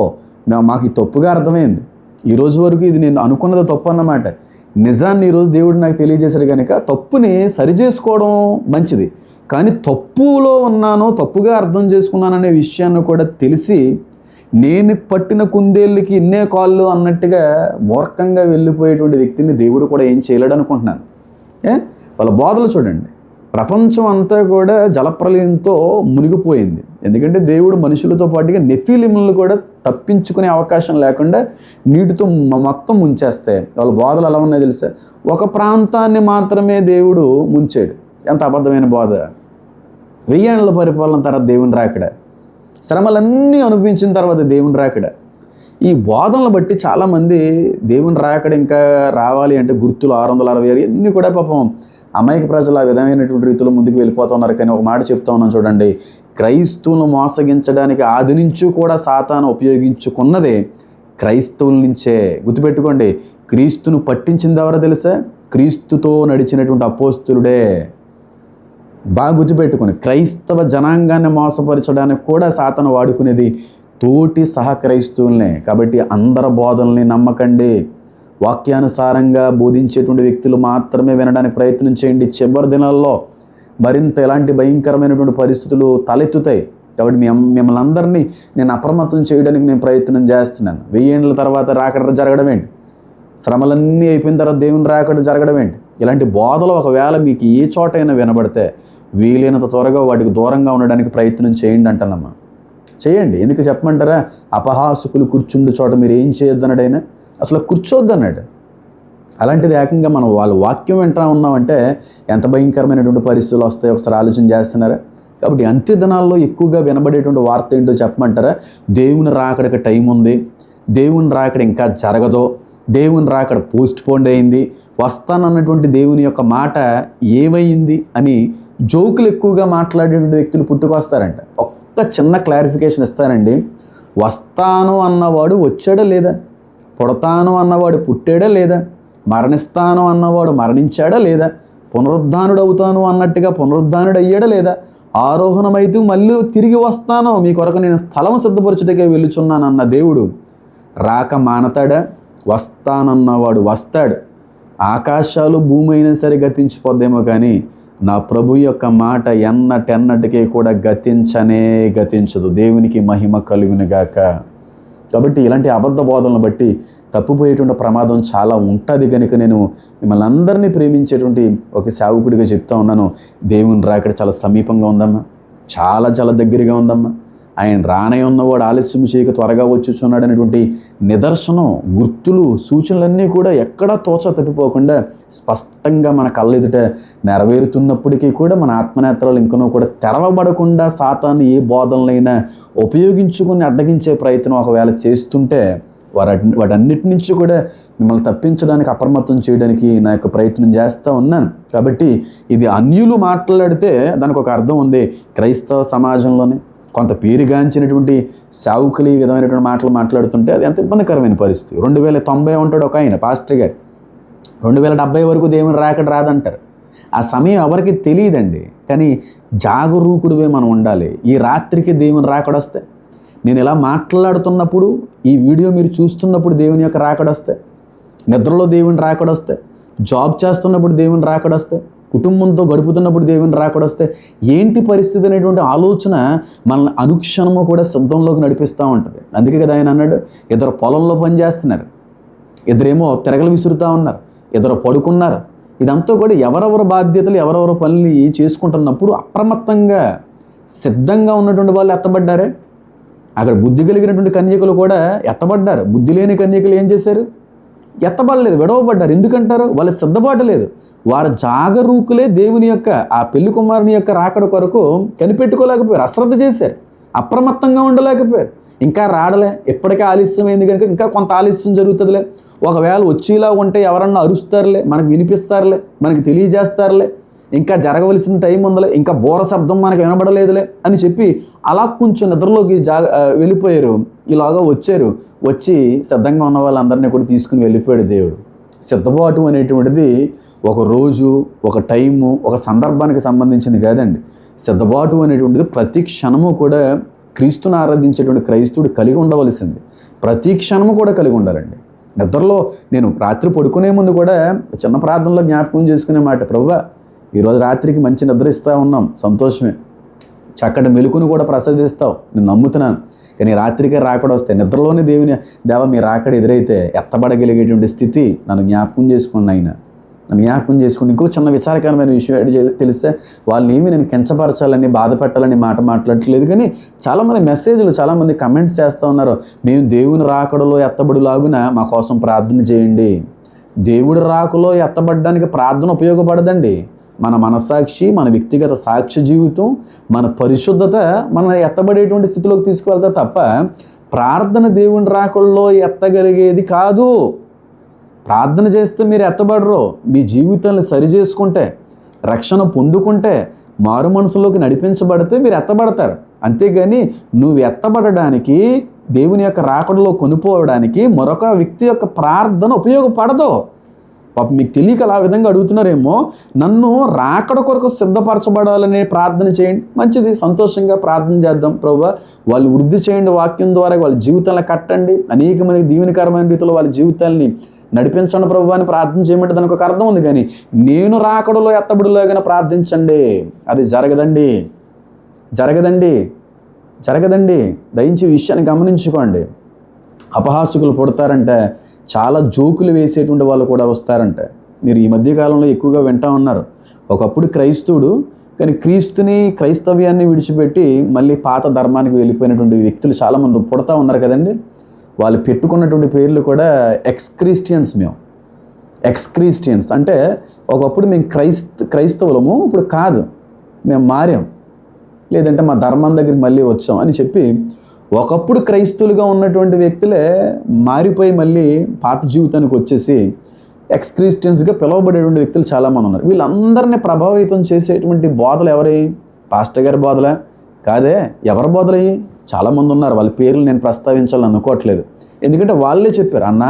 మాకు ఈ తప్పుగా అర్థమైంది, ఈరోజు వరకు ఇది నేను అనుకున్నది తప్పు అన్నమాట. నిజాన్ని ఈరోజు దేవుడు నాకు తెలియజేశాడు కనుక తప్పుని సరిచేసుకోవడం మంచిది. కానీ తప్పులో ఉన్నాను, తప్పుగా అర్థం చేసుకున్నాననే విషయాన్ని కూడా తెలిసి నేను పట్టిన కుందేళ్ళకి ఇన్నే కాళ్ళు అన్నట్టుగా మూర్ఖంగా వెళ్ళిపోయేటువంటి వ్యక్తిని దేవుడు కూడా ఏం చేయలేడు అనుకుంటున్నాను. వాళ్ళ బోధలు చూడండి, ప్రపంచం అంతా కూడా జలప్రలయంతో మునిగిపోయింది. ఎందుకంటే దేవుడు మనుషులతో పాటుగా నెఫీలిములను కూడా తప్పించుకునే అవకాశం లేకుండా నీటితో మొత్తం ముంచేస్తాయి. వాళ్ళ బోధలు ఎలా ఉన్నాయో తెలుసా, ఒక ప్రాంతాన్ని మాత్రమే దేవుడు ముంచాడు. ఎంత అబద్ధమైన బోధ. 1000 ఏండ్ల పరిపాలన తర్వాత దేవుని రాకడ, శ్రమలన్నీ అనుభవించిన తర్వాత దేవుని రాకడ. ఈ బోధనలు బట్టి చాలామంది దేవుని రాకడ ఇంకా రావాలి అంటే గుర్తులు 666 ఇవన్నీ కూడా పాపం అమాయక ప్రజలు ఆ విధమైనటువంటి రీతిలో ముందుకు వెళ్ళిపోతున్నారు. కానీ ఒక మాట చెప్తా ఉన్నాను చూడండి, క్రైస్తవులను మోసగించడానికి ఆది నుంచి కూడా సాతాను ఉపయోగించుకున్నదే క్రైస్తవుల నుంచే. గుర్తుపెట్టుకోండి, క్రీస్తును పట్టించింది ఎవరో తెలుసా, క్రీస్తుతో నడిచినటువంటి అపోస్తులుడే. బాగా గుర్తుపెట్టుకోండి, క్రైస్తవ జనాంగాన్ని మోసపరచడానికి కూడా సాతాను వాడుకునేది తోటి సహక్రైస్తవులనే. కాబట్టి అందరి బోధనల్ని నమ్మకండి, వాక్యానుసారంగా బోధించేటువంటి వ్యక్తులు మాత్రమే వినడానికి ప్రయత్నం చేయండి. చివరి దినాల్లో మరింత ఎలాంటి భయంకరమైనటువంటి పరిస్థితులు తలెత్తుతాయి. కాబట్టి మిమ్మల్ని అందరినీ నేను అప్రమత్తం చేయడానికి నేను ప్రయత్నం చేస్తున్నాను. 1000 ఏండ్ల తర్వాత రాకడ జరగడం ఏంటి, శ్రమలన్నీ అయిపోయిన తర్వాత దేవుని రాకడ జరగడం ఏంటి, ఇలాంటి బోధలు ఒకవేళ మీకు ఏ చోటైనా వినబడితే వీలైనంత త్వరగా వాటికి దూరంగా ఉండడానికి ప్రయత్నం చేయండి అంటానమ్మా. చేయండి. ఎందుకు చెప్పమంటారా, అపహాసకులు కూర్చుండే చోట మీరు ఏం చేయొద్దన్నాడైనా, అసలు కూర్చోవద్దన్నాడు. అలాంటిది ఏకంగా మనం వాళ్ళ వాక్యం వింటా ఉన్నామంటే ఎంత భయంకరమైనటువంటి పరిస్థితులు వస్తాయో ఒకసారి ఆలోచన చేస్తున్నారా. కాబట్టి అంత్య దినాల్లో ఎక్కువగా వినబడేటువంటి వార్త ఏంటో చెప్పమంటారా, దేవుని రాకడకి టైం ఉంది, దేవుని రాకడ ఇంకా జరగదో, దేవుని రాకడ పోస్ట్ పోండ్ అయింది, వస్తానన్నటువంటి దేవుని యొక్క మాట ఏమైంది అని జోకులు ఎక్కువగా మాట్లాడేటువంటి వ్యక్తులు పుట్టుకొస్తారంట. ఒక్క చిన్న క్లారిఫికేషన్ ఇస్తానండి, వస్తాను అన్నవాడు వచ్చాడా లేదా, పుడతాను అన్నవాడు పుట్టాడా లేదా, మరణిస్తాను అన్నవాడు మరణించాడా లేదా, పునరుద్ధానుడు అవుతాను అన్నట్టుగా పునరుద్ధానుడు అయ్యాడా లేదా, ఆరోహణమైతూ మళ్ళీ తిరిగి వస్తాను మీ కొరకు నేను స్థలం సిద్ధపరచుటకే వెళ్ళుచున్నాను అన్న దేవుడు రాక మానతాడా, వస్తానన్నవాడు వస్తాడు. ఆకాశాలు భూమి అయినా సరే గతించిపోద్దేమో కానీ నా ప్రభు యొక్క మాట ఎన్నటెన్నటికీ కూడా గతించదు. దేవునికి మహిమ కలుగునుగాక. కాబట్టి ఇలాంటి అబద్ధ బోధనలు బట్టి తప్పిపోయేటువంటి ప్రమాదం చాలా ఉంటుంది కనుక నేను మిమ్మల్ని అందరినీ ప్రేమించేటువంటి ఒక సేవకుడిగా చెప్తా ఉన్నాను. దేవుని రాకడ చాలా సమీపంగా ఉందమ్మా, చాలా చాలా దగ్గరగా ఉందమ్మా. ఆయన రానే ఉన్నవాడు ఆలస్యం చేయక త్వరగా వచ్చుచున్నాడు అనేటువంటి నిదర్శనం, గుర్తులు, సూచనలన్నీ కూడా ఎక్కడా తోచ తప్పిపోకుండా స్పష్టంగా మన కళ్ళెదుట నెరవేరుతున్నప్పటికీ కూడా మన ఆత్మనేత్రాలు ఇంకనూ కూడా తెరవబడకుండా సాతాను ఏ బోధనలైనా ఉపయోగించుకుని అడ్డగించే ప్రయత్నం ఒకవేళ చేస్తుంటే వాటన్నిటి నుంచి కూడా మిమ్మల్ని తప్పించడానికి, అప్రమత్తం చేయడానికి నా యొక్క ప్రయత్నం చేస్తూ ఉన్నాను. కాబట్టి ఇది అన్యులు మాట్లాడితే దానికి ఒక అర్థం ఉంది. క్రైస్తవ సమాజంలోనే కొంత పేరుగాంచినటువంటి సావుకులు ఈ విధమైనటువంటి మాటలు మాట్లాడుతుంటే అది ఎంత ఇబ్బందికరమైన పరిస్థితి. 2090 ఉంటాడు ఒక ఆయన పాస్టర్ గారు, 2070 వరకు దేవుని రాకడ రాదంటారు. ఆ సమయం ఎవరికి తెలియదండి. కానీ జాగరూకుడివే మనం ఉండాలి. ఈ రాత్రికి దేవుని రాకడ వస్తే, నేను ఇలా మాట్లాడుతున్నప్పుడు, ఈ వీడియో మీరు చూస్తున్నప్పుడు దేవుని యొక్క రాకడ వస్తే, నిద్రలో దేవుని రాకడ వస్తే, జాబ్ చేస్తున్నప్పుడు దేవుని రాకడ వస్తే, కుటుంబంతో గడుపుతున్నప్పుడు దేవుని రాకడ వస్తే ఏంటి పరిస్థితి అనేటువంటి ఆలోచన మనల్ని అనుక్షణము కూడా శబ్దంలోకి నడిపిస్తూ ఉంటుంది. అందుకే కదా ఆయన అన్నాడు, ఇద్దరు పొలంలో పనిచేస్తున్నారు, ఇద్దరేమో తిరగలు విసురుతూ ఉన్నారు, ఇద్దరు పడుకున్నారు. ఇదంతా కూడా ఎవరెవరి బాధ్యతలు, ఎవరెవరి పనులు చేసుకుంటున్నప్పుడు అప్రమత్తంగా సిద్ధంగా ఉన్నటువంటి వాళ్ళు ఎత్తబడ్డారే. అక్కడ బుద్ధి కలిగినటువంటి కన్యకలు కూడా ఎత్తబడ్డారు. బుద్ధి లేని కన్యకలు ఏం చేశారు? ఎత్తబడలేదు, విడవబడ్డారు. ఎందుకంటారు? వాళ్ళ సిద్ధపాటు లేదు. వారు జాగరూకులే దేవుని యొక్క ఆ పెళ్లి కుమారుని యొక్క రాకడ కొరకు కనిపెట్టుకోలేకపోయారు, అశ్రద్ధ చేశారు, అప్రమత్తంగా ఉండలేకపోయారు. ఇంకా రాడలే, ఎప్పటికే ఆలస్యమైంది కనుక ఇంకా కొంత ఆలస్యం జరుగుతుందిలే, ఒకవేళ వచ్చేలా ఉంటే ఎవరన్నా అరుస్తారులే, మనకు వినిపిస్తారులే, మనకి తెలియజేస్తారులే, ఇంకా జరగవలసిన టైం ఉందలే, ఇంకా బోర శబ్దం మనకు వినబడలేదులే అని చెప్పి అలా కొంచెం నిద్రలోకి వెళ్ళిపోయారు. ఇలాగా వచ్చి సిద్ధంగా ఉన్న వాళ్ళందరినీ కూడా తీసుకుని వెళ్ళిపోయాడు దేవుడు. సిద్ధపాటు అనేటువంటిది ఒక రోజు, ఒక టైము, ఒక సందర్భానికి సంబంధించింది కాదండి. సిద్ధపాటు అనేటువంటిది ప్రతి క్షణము కూడా క్రీస్తుని ఆరాధించేటువంటి క్రైస్తవుడు కలిగి ఉండవలసింది. ప్రతి క్షణము కూడా కలిగి ఉండాలండి. నిద్రలో నేను రాత్రి పడుకునే ముందు కూడా చిన్న ప్రార్థనలో జ్ఞాపకం చేసుకునే మాట, ప్రభువా ఈరోజు రాత్రికి మంచి నిద్ర ఇస్తూ ఉన్నాం, సంతోషమే, చక్కటి మెలుకును కూడా ప్రసాదిస్తావు, నేను నమ్ముతున్నాను. కానీ రాత్రికే రాకడ వస్తే నిద్రలోనే దేవ మీ రాకడ ఎదురైతే ఎత్తబడగలిగేటువంటి స్థితి నన్ను జ్ఞాపకం చేసుకోండి ఆయన, నన్ను జ్ఞాపకం చేసుకోండి. ఇంకో చిన్న విచారకరమైన విషయం తెలిస్తే వాళ్ళని ఏమి నేను కించపరచాలని, బాధ పెట్టాలని మాట్లాడట్లేదు. కానీ చాలామంది మెసేజ్లు, చాలామంది కమెంట్స్ చేస్తూ ఉన్నారు, మేము దేవుని రాకడలో ఎత్తబడులాగున మా కోసం ప్రార్థన చేయండి. దేవుడి రాకలో ఎత్తబడడానికి ప్రార్థన ఉపయోగపడదండి. మన మనస్సాక్షి, మన వ్యక్తిగత సాక్ష్య జీవితం, మన పరిశుద్ధత మన ఎత్తబడేటువంటి స్థితిలోకి తీసుకువెళ్తా తప్ప ప్రార్థన దేవుని రాకల్లో ఎత్తగలిగేది కాదు. ప్రార్థన చేస్తే మీరు ఎత్తబడరు. మీ జీవితాన్ని సరి చేసుకుంటే, రక్షణ పొందుకుంటే, మారు మనసులోకి నడిపించబడితే మీరు ఎత్తబడతారు. అంతేగాని నువ్వు ఎత్తబడడానికి, దేవుని యొక్క రాకడలో కొనుక్కోవడానికి మరొక వ్యక్తి యొక్క ప్రార్థన ఉపయోగపడదు. పాపం మీకు తెలియక ఆ విధంగా అడుగుతున్నారేమో. నన్ను రాకడ కొరకు సిద్ధపరచబడాలనే ప్రార్థన చేయండి, మంచిది, సంతోషంగా ప్రార్థన చేద్దాం. ప్రభువా వాళ్ళు వృద్ధి చేయండి, వాక్యం ద్వారా వాళ్ళ జీవితాలను కట్టండి, అనేక మందికి దీవెనకరమైన రీతిలో వాళ్ళ జీవితాలని నడిపించండి ప్రభువా అని ప్రార్థన చేయమంటే దానికి ఒక అర్థం ఉంది. కానీ నేను రాకడలో ఎత్తబడులాగానే ప్రార్థించండి, అది జరగదండి. దయించి విషయాన్ని గమనించుకోండి. అపహాసకులు పుడతారంటే, చాలా జోకులు వేసేటువంటి వాళ్ళు కూడా వస్తారంట. మీరు ఈ మధ్యకాలంలో ఎక్కువగా వింటూ ఉన్నారు. ఒకప్పుడు క్రైస్తవుడు, కానీ క్రైస్తవ్యాన్ని విడిచిపెట్టి మళ్ళీ పాత ధర్మానికి వెళ్ళిపోయినటువంటి వ్యక్తులు చాలామంది పుడతా ఉన్నారు కదండి. వాళ్ళు పెట్టుకున్నటువంటి పేర్లు కూడా ఎక్స్ క్రిస్టియన్స్ అంటే ఒకప్పుడు మేము క్రైస్తవులము, ఇప్పుడు కాదు, మేము మారాం, లేదంటే మా ధర్మం దగ్గరికి మళ్ళీ వచ్చాం అని చెప్పి ఒకప్పుడు క్రైస్తవులుగా ఉన్నటువంటి వ్యక్తులే మారిపోయి మళ్ళీ పాత జీవితానికి వచ్చేసి ఎక్స్ క్రిస్టియన్స్గా పిలువబడేటువంటి వ్యక్తులు చాలామంది ఉన్నారు. వీళ్ళందరినీ ప్రభావితం చేసేటువంటి బోధలు ఎవరి? పాస్టర్ గారి బోధలే కాదే, ఎవరి బోధలయ్యి? చాలామంది ఉన్నారు. వాళ్ళ పేర్లు నేను ప్రస్తావించాలని అనుకోవట్లేదు, ఎందుకంటే వాళ్ళే చెప్పారు, అన్న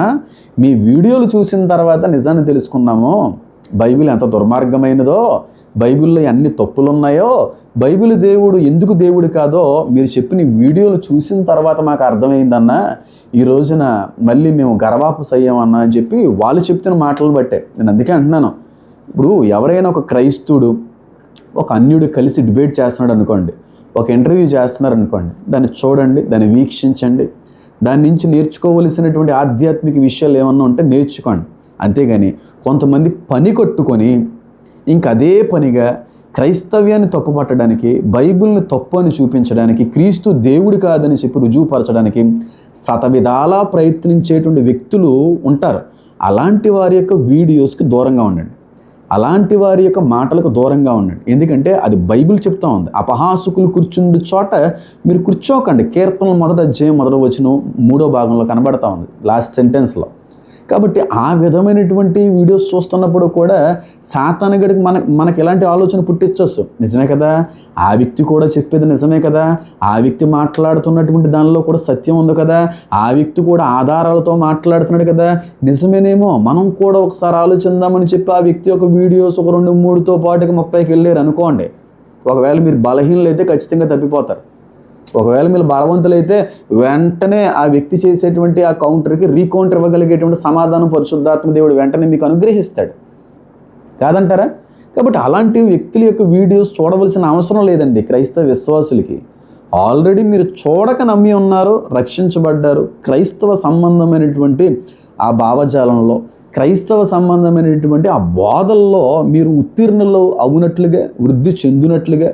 మీ వీడియోలు చూసిన తర్వాత నిజాన్ని తెలుసుకున్నాము, బైబిల్ ఎంత దుర్మార్గమైనదో, బైబిల్లో ఎన్ని తప్పులు ఉన్నాయో, బైబిల్ దేవుడు ఎందుకు దేవుడు కాదో మీరు చెప్పిన వీడియోలు చూసిన తర్వాత మాకు అర్థమైందన్నా, ఈ రోజున మళ్ళీ మేము గర్వాపస్ అయ్యామన్నా అని చెప్పి వాళ్ళు చెప్తున్న మాటలు బట్టే నేను అందుకే అంటున్నాను. ఇప్పుడు ఎవరైనా ఒక క్రైస్తవుడు ఒక అన్యుడు కలిసి డిబేట్ చేస్తున్నాడు అనుకోండి, ఒక ఇంటర్వ్యూ చేస్తున్నారు అనుకోండి, దాన్ని చూడండి, దాన్ని వీక్షించండి, దాని నుంచి నేర్చుకోవలసినటువంటి ఆధ్యాత్మిక విషయాలు ఏమన్నా ఉంటే నేర్చుకోండి. అంతేగాని కొంతమంది పని కట్టుకొని ఇంక అదే పనిగా క్రైస్తవ్యాన్ని తప్పుపట్టడానికి, బైబిల్ని తప్పు అని చూపించడానికి, క్రీస్తు దేవుడు కాదని చెప్పి రుజువుపరచడానికి శతవిధాలా ప్రయత్నించేటువంటి వ్యక్తులు ఉంటారు. అలాంటి వారి యొక్క వీడియోస్కి దూరంగా ఉండండి. అలాంటి వారి యొక్క మాటలకు దూరంగా ఉండండి. ఎందుకంటే అది బైబిల్ చెప్తా ఉంది. అపహాసుకులు కూర్చుండే చోట మీరు కూర్చోకండి. కీర్తనలు 1వ అధ్యాయం 1వ వచనం 3వ భాగంలో కనబడతా ఉంది, లాస్ట్ సెంటెన్స్లో. కాబట్టి ఆ విధమైనటువంటి వీడియోస్ చూస్తున్నప్పుడు కూడా సాతానుగడికి మనకి ఎలాంటి ఆలోచన పుట్టించవచ్చు. నిజమే కదా, ఆ వ్యక్తి కూడా చెప్పేది నిజమే కదా, ఆ వ్యక్తి మాట్లాడుతున్నటువంటి దానిలో కూడా సత్యం ఉంది కదా, ఆ వ్యక్తి కూడా ఆధారాలతో మాట్లాడుతున్నాడు కదా, నిజమేనేమో, మనం కూడా ఒకసారి ఆలోచిద్దామని చెప్పి ఆ వ్యక్తి యొక్క వీడియోస్ ఒక 2-3తో పాటుగా 30కి వెళ్ళారు అనుకోండి. ఒకవేళ మీరు బలహీనలు అయితే ఖచ్చితంగా తప్పిపోతారు. ఒకవేళ మీరు బలవంతులైతే వెంటనే ఆ వ్యక్తి చేసేటువంటి ఆ కౌంటర్కి రీకౌంటర్ ఇవ్వగలిగేటువంటి సమాధానం పరిశుద్ధాత్మ దేవుడు వెంటనే మీకు అనుగ్రహిస్తాడు, కాదంటారా? కాబట్టి అలాంటి వ్యక్తుల యొక్క వీడియోస్ చూడవలసిన అవసరం లేదండి క్రైస్తవ విశ్వాసులకి. ఆల్రెడీ మీరు చూడక నమ్మి ఉన్నారు, రక్షించబడ్డారు. క్రైస్తవ సంబంధమైనటువంటి ఆ భావజాలంలో, క్రైస్తవ సంబంధమైనటువంటి ఆ బోధల్లో మీరు ఉత్తీర్ణులు అవునట్లుగా, వృద్ధి చెందినట్లుగా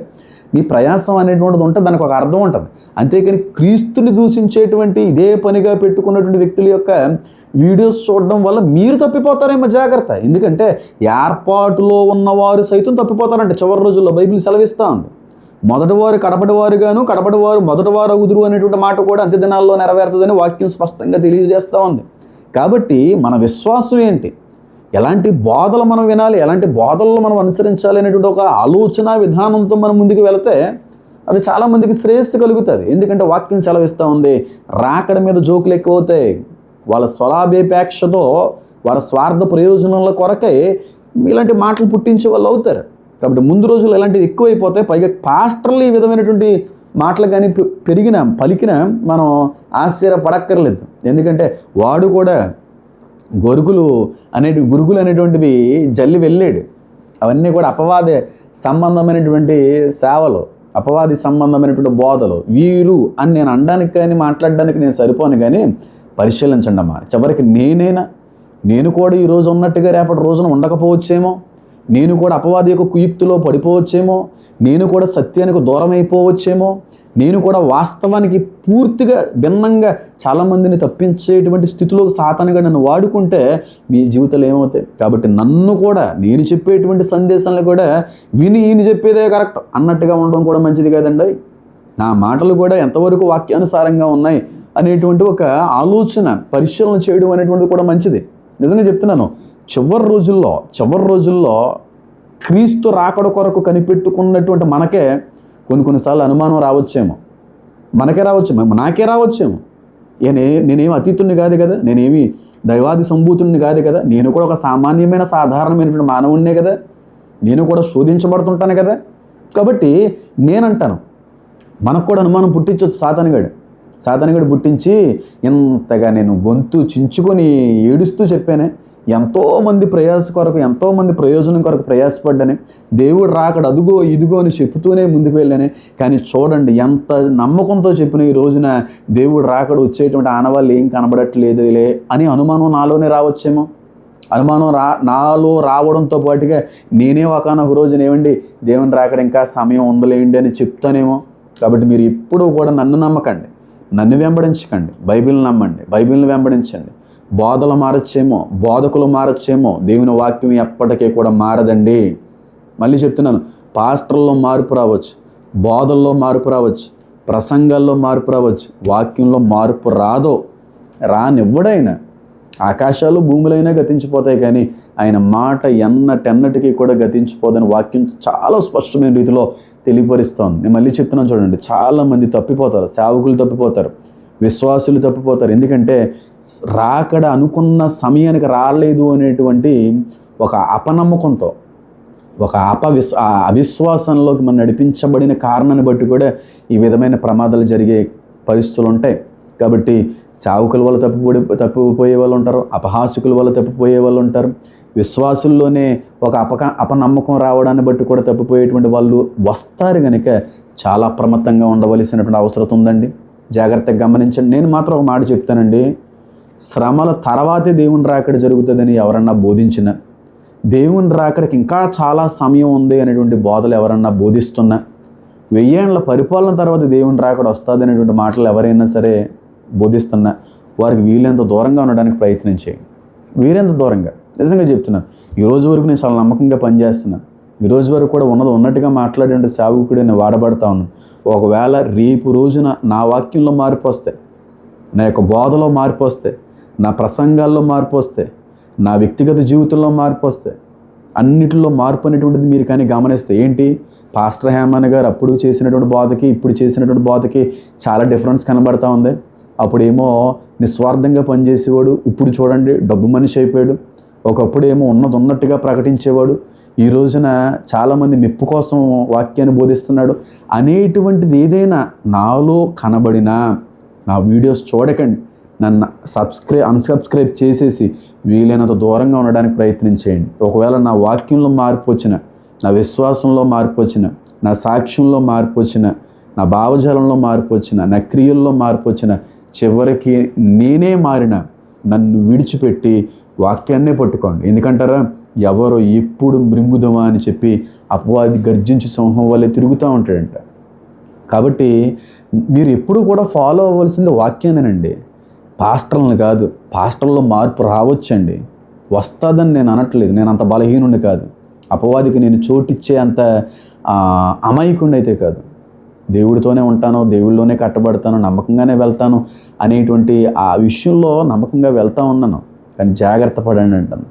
మీ ప్రయాసం అనేటువంటిది ఉంటే దానికి ఒక అర్థం ఉంటుంది. అంతేకాని క్రీస్తుని దూషించేటువంటి ఇదే పనిగా పెట్టుకున్నటువంటి వ్యక్తుల యొక్క వీడియోస్ చూడడం వల్ల మీరు తప్పిపోతారేమో, జాగ్రత్త. ఎందుకంటే ఏర్పాటులో ఉన్నవారు సైతం తప్పిపోతారంటే చివరి రోజుల్లో బైబిల్ సెలవిస్తూ ఉంది. మొదటివారు కడపటివారుగాను, కడపటివారు మొదటివారు అగుదురు అనేటువంటి మాట కూడా అంత్య దినాల్లో నెరవేరుతుందని వాక్యం స్పష్టంగా తెలియజేస్తూ ఉంది. కాబట్టి మన విశ్వాసం ఏంటి, ఎలాంటి బోధలు మనం వినాలి, ఎలాంటి బోధలను మనం అనుసరించాలి అనేటువంటి ఒక ఆలోచన విధానంతో మనం ముందుకు వెళితే అది చాలామందికి శ్రేయస్సు కలుగుతుంది. ఎందుకంటే వాక్యం సెలవిస్తూ ఉంది, రాకడ మీద జోకులు ఎక్కువ అవుతాయి. వాళ్ళ స్వలాభేపేక్షతో, వాళ్ళ స్వార్థ ప్రయోజనాల కొరకై ఇలాంటి మాటలు పుట్టించే వాళ్ళు అవుతారు. కాబట్టి ముందు రోజులు ఇలాంటివి ఎక్కువైపోతాయి. పైగా పాస్టర్లు ఈ విధమైనటువంటి మాటలు కానీ పలికిన మనం ఆశ్చర్యపడక్కర్లేదు. ఎందుకంటే వాడు కూడా గురుగులు అనేటువంటివి జల్లి వెళ్ళాడు. అవన్నీ కూడా అపవాది సంబంధమైనటువంటి సేవలు, అపవాది సంబంధమైనటువంటి బోధలు. వీరు అని నేను అనడానికి కానీ మాట్లాడడానికి నేను సరిపోను, కానీ పరిశీలించండి అమ్మా. చివరికి నేను కూడా ఈరోజు ఉన్నట్టుగా రేపటి రోజున ఉండకపోవచ్చేమో, నేను కూడా అపవాది యొక్క కుయుక్తిలో పడిపోవచ్చేమో, నేను కూడా సత్యానికి దూరం అయిపోవచ్చేమో, నేను కూడా వాస్తవానికి పూర్తిగా భిన్నంగా చాలామందిని తప్పించేటువంటి స్థితిలో సాతానుగా నన్ను వాడుకుంటే మీ జీవితాలు ఏమవుతాయి? కాబట్టి నన్ను కూడా, నేను చెప్పేటువంటి సందేశాలను కూడా విని ఈయన చెప్పేదే కరెక్ట్ అన్నట్టుగా ఉండడం కూడా మంచిది కదండి. నా మాటలు కూడా ఎంతవరకు వాక్యానుసారంగా ఉన్నాయి అనేటువంటి ఒక ఆలోచన పరిశీలన చేయడం అనేటువంటిది కూడా మంచిది. నిజంగా చెప్తున్నాను, చివరి రోజుల్లో క్రీస్తు రాకడ కొరకు కనిపెట్టుకున్నటువంటి మనకే కొన్నిసార్లు అనుమానం రావచ్చేమో, నాకే రావచ్చేమో. నేనేమి అతీతుడిని కాదు కదా, నేనేమి దైవాది సంభూతుడిని కాదు కదా, నేను కూడా ఒక సాధారణమైనటువంటి మానవుడినే కదా, నేను కూడా శోధించబడుతుంటాను కదా. కాబట్టి నేనంటాను, మనకు కూడా అనుమానం పుట్టించవచ్చు సాతానుగాడు పుట్టించి ఇంతగా నేను గొంతు చించుకొని ఏడుస్తూ చెప్పానే, ఎంతోమంది ప్రయాస కొరకు, ఎంతోమంది ప్రయోజనం కొరకు ప్రయాసపడ్డానే, దేవుడు రాకడ అదుగో ఇదిగో అని చెప్తూనే ముందుకు వెళ్ళానే. కానీ చూడండి, ఎంత నమ్మకంతో చెప్పిన ఈ రోజున దేవుడు రాకడ వచ్చేటువంటి ఆనవాళ్ళు ఏం కనబడట్లేదులే అని అనుమానం నాలోనే రావచ్చేమో. అనుమానం నాలో రావడంతో పాటుగా నేనే ఒకనొక రోజున ఏమండి దేవుని రాకడ ఇంకా సమయం ఉందలేండి అని చెప్తానేమో. కాబట్టి మీరు ఎప్పుడూ కూడా నన్ను నమ్మకండి, నన్ను వెంబడించకండి, బైబిల్ని నమ్మండి, బైబిల్ని వెంబడించండి. బోధలు మారచ్చేమో, బోధకులు మారచ్చేమో, దేవుని వాక్యం ఎప్పటికీ కూడా మారదండి. మళ్ళీ చెప్తున్నాను, పాస్టర్లో మార్పు రావచ్చు, బోధల్లో మార్పు రావచ్చు, ప్రసంగాల్లో మార్పు రావచ్చు, వాక్యంలో మార్పు రానివ్వడైనా. ఆకాశాలు భూములైనా గతించిపోతాయి, కానీ ఆయన మాట ఎన్నటెన్నటికీ కూడా గతించిపోదని వాక్యం చాలా స్పష్టమైన రీతిలో తెలియపరుస్తోంది. నేను మళ్ళీ చెప్తున్నాను చూడండి, చాలామంది తప్పిపోతారు, సేవకులు తప్పిపోతారు, విశ్వాసులు తప్పిపోతారు. ఎందుకంటే రాకడ అనుకున్న సమయానికి రాలేదు అనేటువంటి ఒక అపనమ్మకంతో, ఒక అవిశ్వాసంలోకి మనం నడిపించబడిన కారణాన్ని బట్టి కూడా ఈ విధమైన ప్రమాదాలు జరిగే పరిస్థితులు ఉంటాయి. కాబట్టి సేవకుల వల్ల తప్పిపోయే వాళ్ళు ఉంటారు, అపహాసకుల వల్ల తప్పిపోయే వాళ్ళు ఉంటారు, విశ్వాసుల్లోనే ఒక అపనమ్మకం రావడాన్ని బట్టి కూడా తప్పిపోయేటువంటి వాళ్ళు వస్తారు. కనుక చాలా అప్రమత్తంగా ఉండవలసినటువంటి అవసరం ఉందండి. జాగ్రత్తగా గమనించండి. నేను మాత్రం ఒక మాట చెప్తానండి, శ్రమల తర్వాతే దేవుని రాకడ జరుగుతుందని ఎవరన్నా బోధించిన, దేవుని రాకడికి ఇంకా చాలా సమయం ఉంది అనేటువంటి బోధలు ఎవరన్నా బోధిస్తున్నా, 1000 ఏళ్ల పరిపాలన తర్వాత దేవుని రాకడ వస్తుంది అనేటువంటి మాటలు ఎవరైనా సరే బోధిస్తున్నా, వారికి వీలైనంత దూరంగా ఉండడానికి ప్రయత్నం చేయండి. వీలైనంత దూరంగా. నిజంగా చెప్తున్నాను, ఈరోజు వరకు నేను చాలా నమ్మకంగా పనిచేస్తున్నాను. ఈరోజు వరకు కూడా ఉన్నట్టుగా మాట్లాడే సేవకుడు నేను వాడబడతా ఉన్నాను. ఒకవేళ రేపు రోజున నా వాక్యంలో మార్పు వస్తే, నా యొక్క బోధలో మార్పు వస్తే, నా ప్రసంగాల్లో మార్పు వస్తే, నా వ్యక్తిగత జీవితంలో మార్పు వస్తే, అన్నిటిలో మార్పు అనేటువంటిది మీరు కానీ గమనిస్తే, ఏంటి పాస్టర్ హేమన్ గారు అప్పుడు చేసినటువంటి బోధకి ఇప్పుడు చేసినటువంటి బోధకి చాలా డిఫరెన్స్ కనబడతా ఉంది. అప్పుడేమో నిస్వార్థంగా పనిచేసేవాడు, ఇప్పుడు చూడండి డబ్బు మనిషి అయిపోయాడు. ఒకప్పుడేమో ఉన్నట్టుగా ప్రకటించేవాడు, ఈ రోజున చాలామంది మెప్పు కోసం వాక్యాన్ని బోధిస్తున్నాడు. అనేటువంటిది ఏదైనా నాలో కనబడినా నా వీడియోస్ చూడకండి, నన్ను అన్సబ్స్క్రైబ్ చేసేసి వీలైనంత దూరంగా ఉండడానికి ప్రయత్నం చేయండి. ఒకవేళ నా వాక్యంలో మార్పు వచ్చిన, నా విశ్వాసంలో మార్పు వచ్చిన, నా సాక్ష్యంలో మార్పు వచ్చిన, నా భావజాలంలో మార్పు వచ్చిన, నా క్రియల్లో మార్పు వచ్చిన, చివరికి నేనే మారిన, నన్ను విడిచిపెట్టి వాక్యాన్నే పట్టుకోండి. ఎందుకంటారా, ఎవరో ఎప్పుడు మృంగుదమా అని చెప్పి అపవాది గర్జించి సింహం వల్లే తిరుగుతూ ఉంటాడంట. కాబట్టి మీరు ఎప్పుడు కూడా ఫాలో అవ్వాల్సింది వాక్యానేనండి, పాస్టర్లను కాదు. పాస్టర్లో మార్పు రావచ్చండి, వస్తుందని నేను అనట్లేదు. నేను అంత బలహీనుండి కాదు, అపవాదికి నేను చోటిచ్చే అంత అమాయకుడిని అయితే కాదు. దేవుడితోనే ఉంటాను, దేవుడిలోనే కట్టబడతాను, నమ్మకంగానే వెళ్తాను అనేటువంటి ఆ విషయంలో నమ్మకంగా వెళ్తూ ఉన్నాను. కానీ జాగ్రత్త పడండి అంటాను.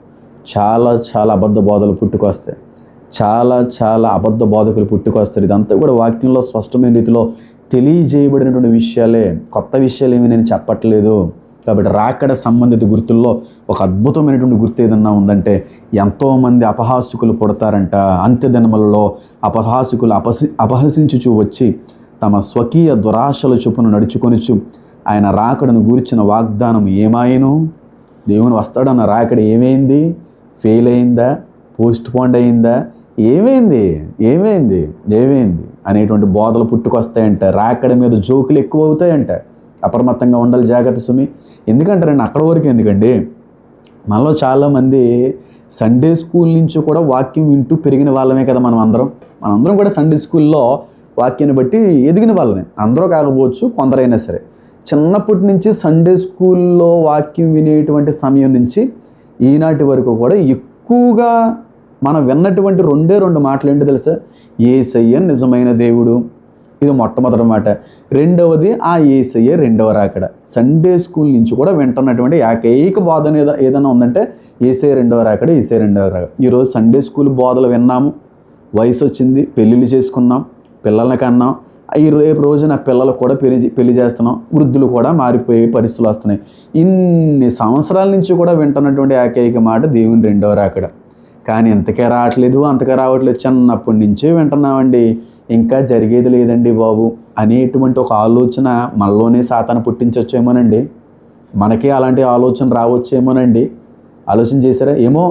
చాలా అబద్ధ బోధలు పుట్టుకొస్తాయి, చాలా అబద్ధ బోధకులు పుట్టుకొస్తారు. ఇదంతా కూడా వాక్యంలో స్పష్టమైన రీతిలో తెలియజేయబడినటువంటి విషయాలే, కొత్త విషయాలు ఏమి నేను చెప్పట్లేదు. కాబట్టి రాకడ సంబంధిత గుర్తుల్లో ఒక అద్భుతమైనటువంటి గుర్తు ఏదన్నా ఉందంటే, ఎంతోమంది అపహాసుకులు పుడతారంట. అంత్యదినములలో అపహాసుకులు అపహసించుచు వచ్చి తమ స్వకీయ దురాశల చొప్పున నడుచుకొనిచు ఆయన రాకడను గూర్చిన వాగ్దానం ఏమాయను? దేవుని వస్తాడన్న రాకడ ఏమైంది? ఫెయిల్ అయిందా? పోస్ట్ పోండ్ అయిందా? ఏమైంది అనేటువంటి బోధలు పుట్టుకొస్తాయంట. రాకడ మీద జోకులు ఎక్కువ అవుతాయంట. అప్రమత్తంగా ఉండాలి, జాగ్రత్త సుమి. ఎందుకంటారండి, అక్కడ వరకు ఎందుకండి, మనలో చాలామంది సండే స్కూల్ నుంచి కూడా వాక్యం వింటూ పెరిగిన వాళ్ళమే కదా మనందరం కూడా సండే స్కూల్లో వాక్యాన్ని బట్టి ఎదిగిన వాళ్ళమే. అందరూ కాకపోవచ్చు, కొందరైనా సరే చిన్నప్పటి నుంచి సండే స్కూల్లో వాక్యం వినేటువంటి సమయం నుంచి ఈనాటి వరకు కూడా ఎక్కువగా మనం విన్నటువంటి 2 మాటలు ఏంటో తెలుసా? యేసయ్య నిజమైన దేవుడు, ఇది మొట్టమొదటి మాట. రెండవది ఆ యేసయ్య రెండవ రాకడ. సండే స్కూల్ నుంచి కూడా వింటున్నటువంటి ఏకైక బోధ ఏదైనా ఉందంటే యేసయ్య రెండవ రాకడ. ఈరోజు సండే స్కూల్ బోధలు విన్నాము, వయసు వచ్చింది, పెళ్ళిళ్ళు చేసుకున్నాం, పిల్లల్ని కన్నాం, రేపు రోజున పిల్లలు కూడా పెళ్లి చేస్తున్నాం, వృద్ధులు కూడా మారిపోయే పరిస్థితులు వస్తున్నాయి. ఇన్ని సంవత్సరాల నుంచి కూడా వింటున్నటువంటి ఏకైక మాట దేవుని రెండవ రాకడ. కానీ ఇంతకే రావట్లేదు, చిన్నప్పటి నుంచే వింటున్నామండి, ఇంకా జరిగేది లేదండి బాబు అనేటువంటి ఒక ఆలోచన మనలోనే సాతాను పుట్టించవచ్చేమోనండి. మనకే అలాంటి ఆలోచన రావచ్చేమోనండి. ఆలోచన చేశారా? ఏమో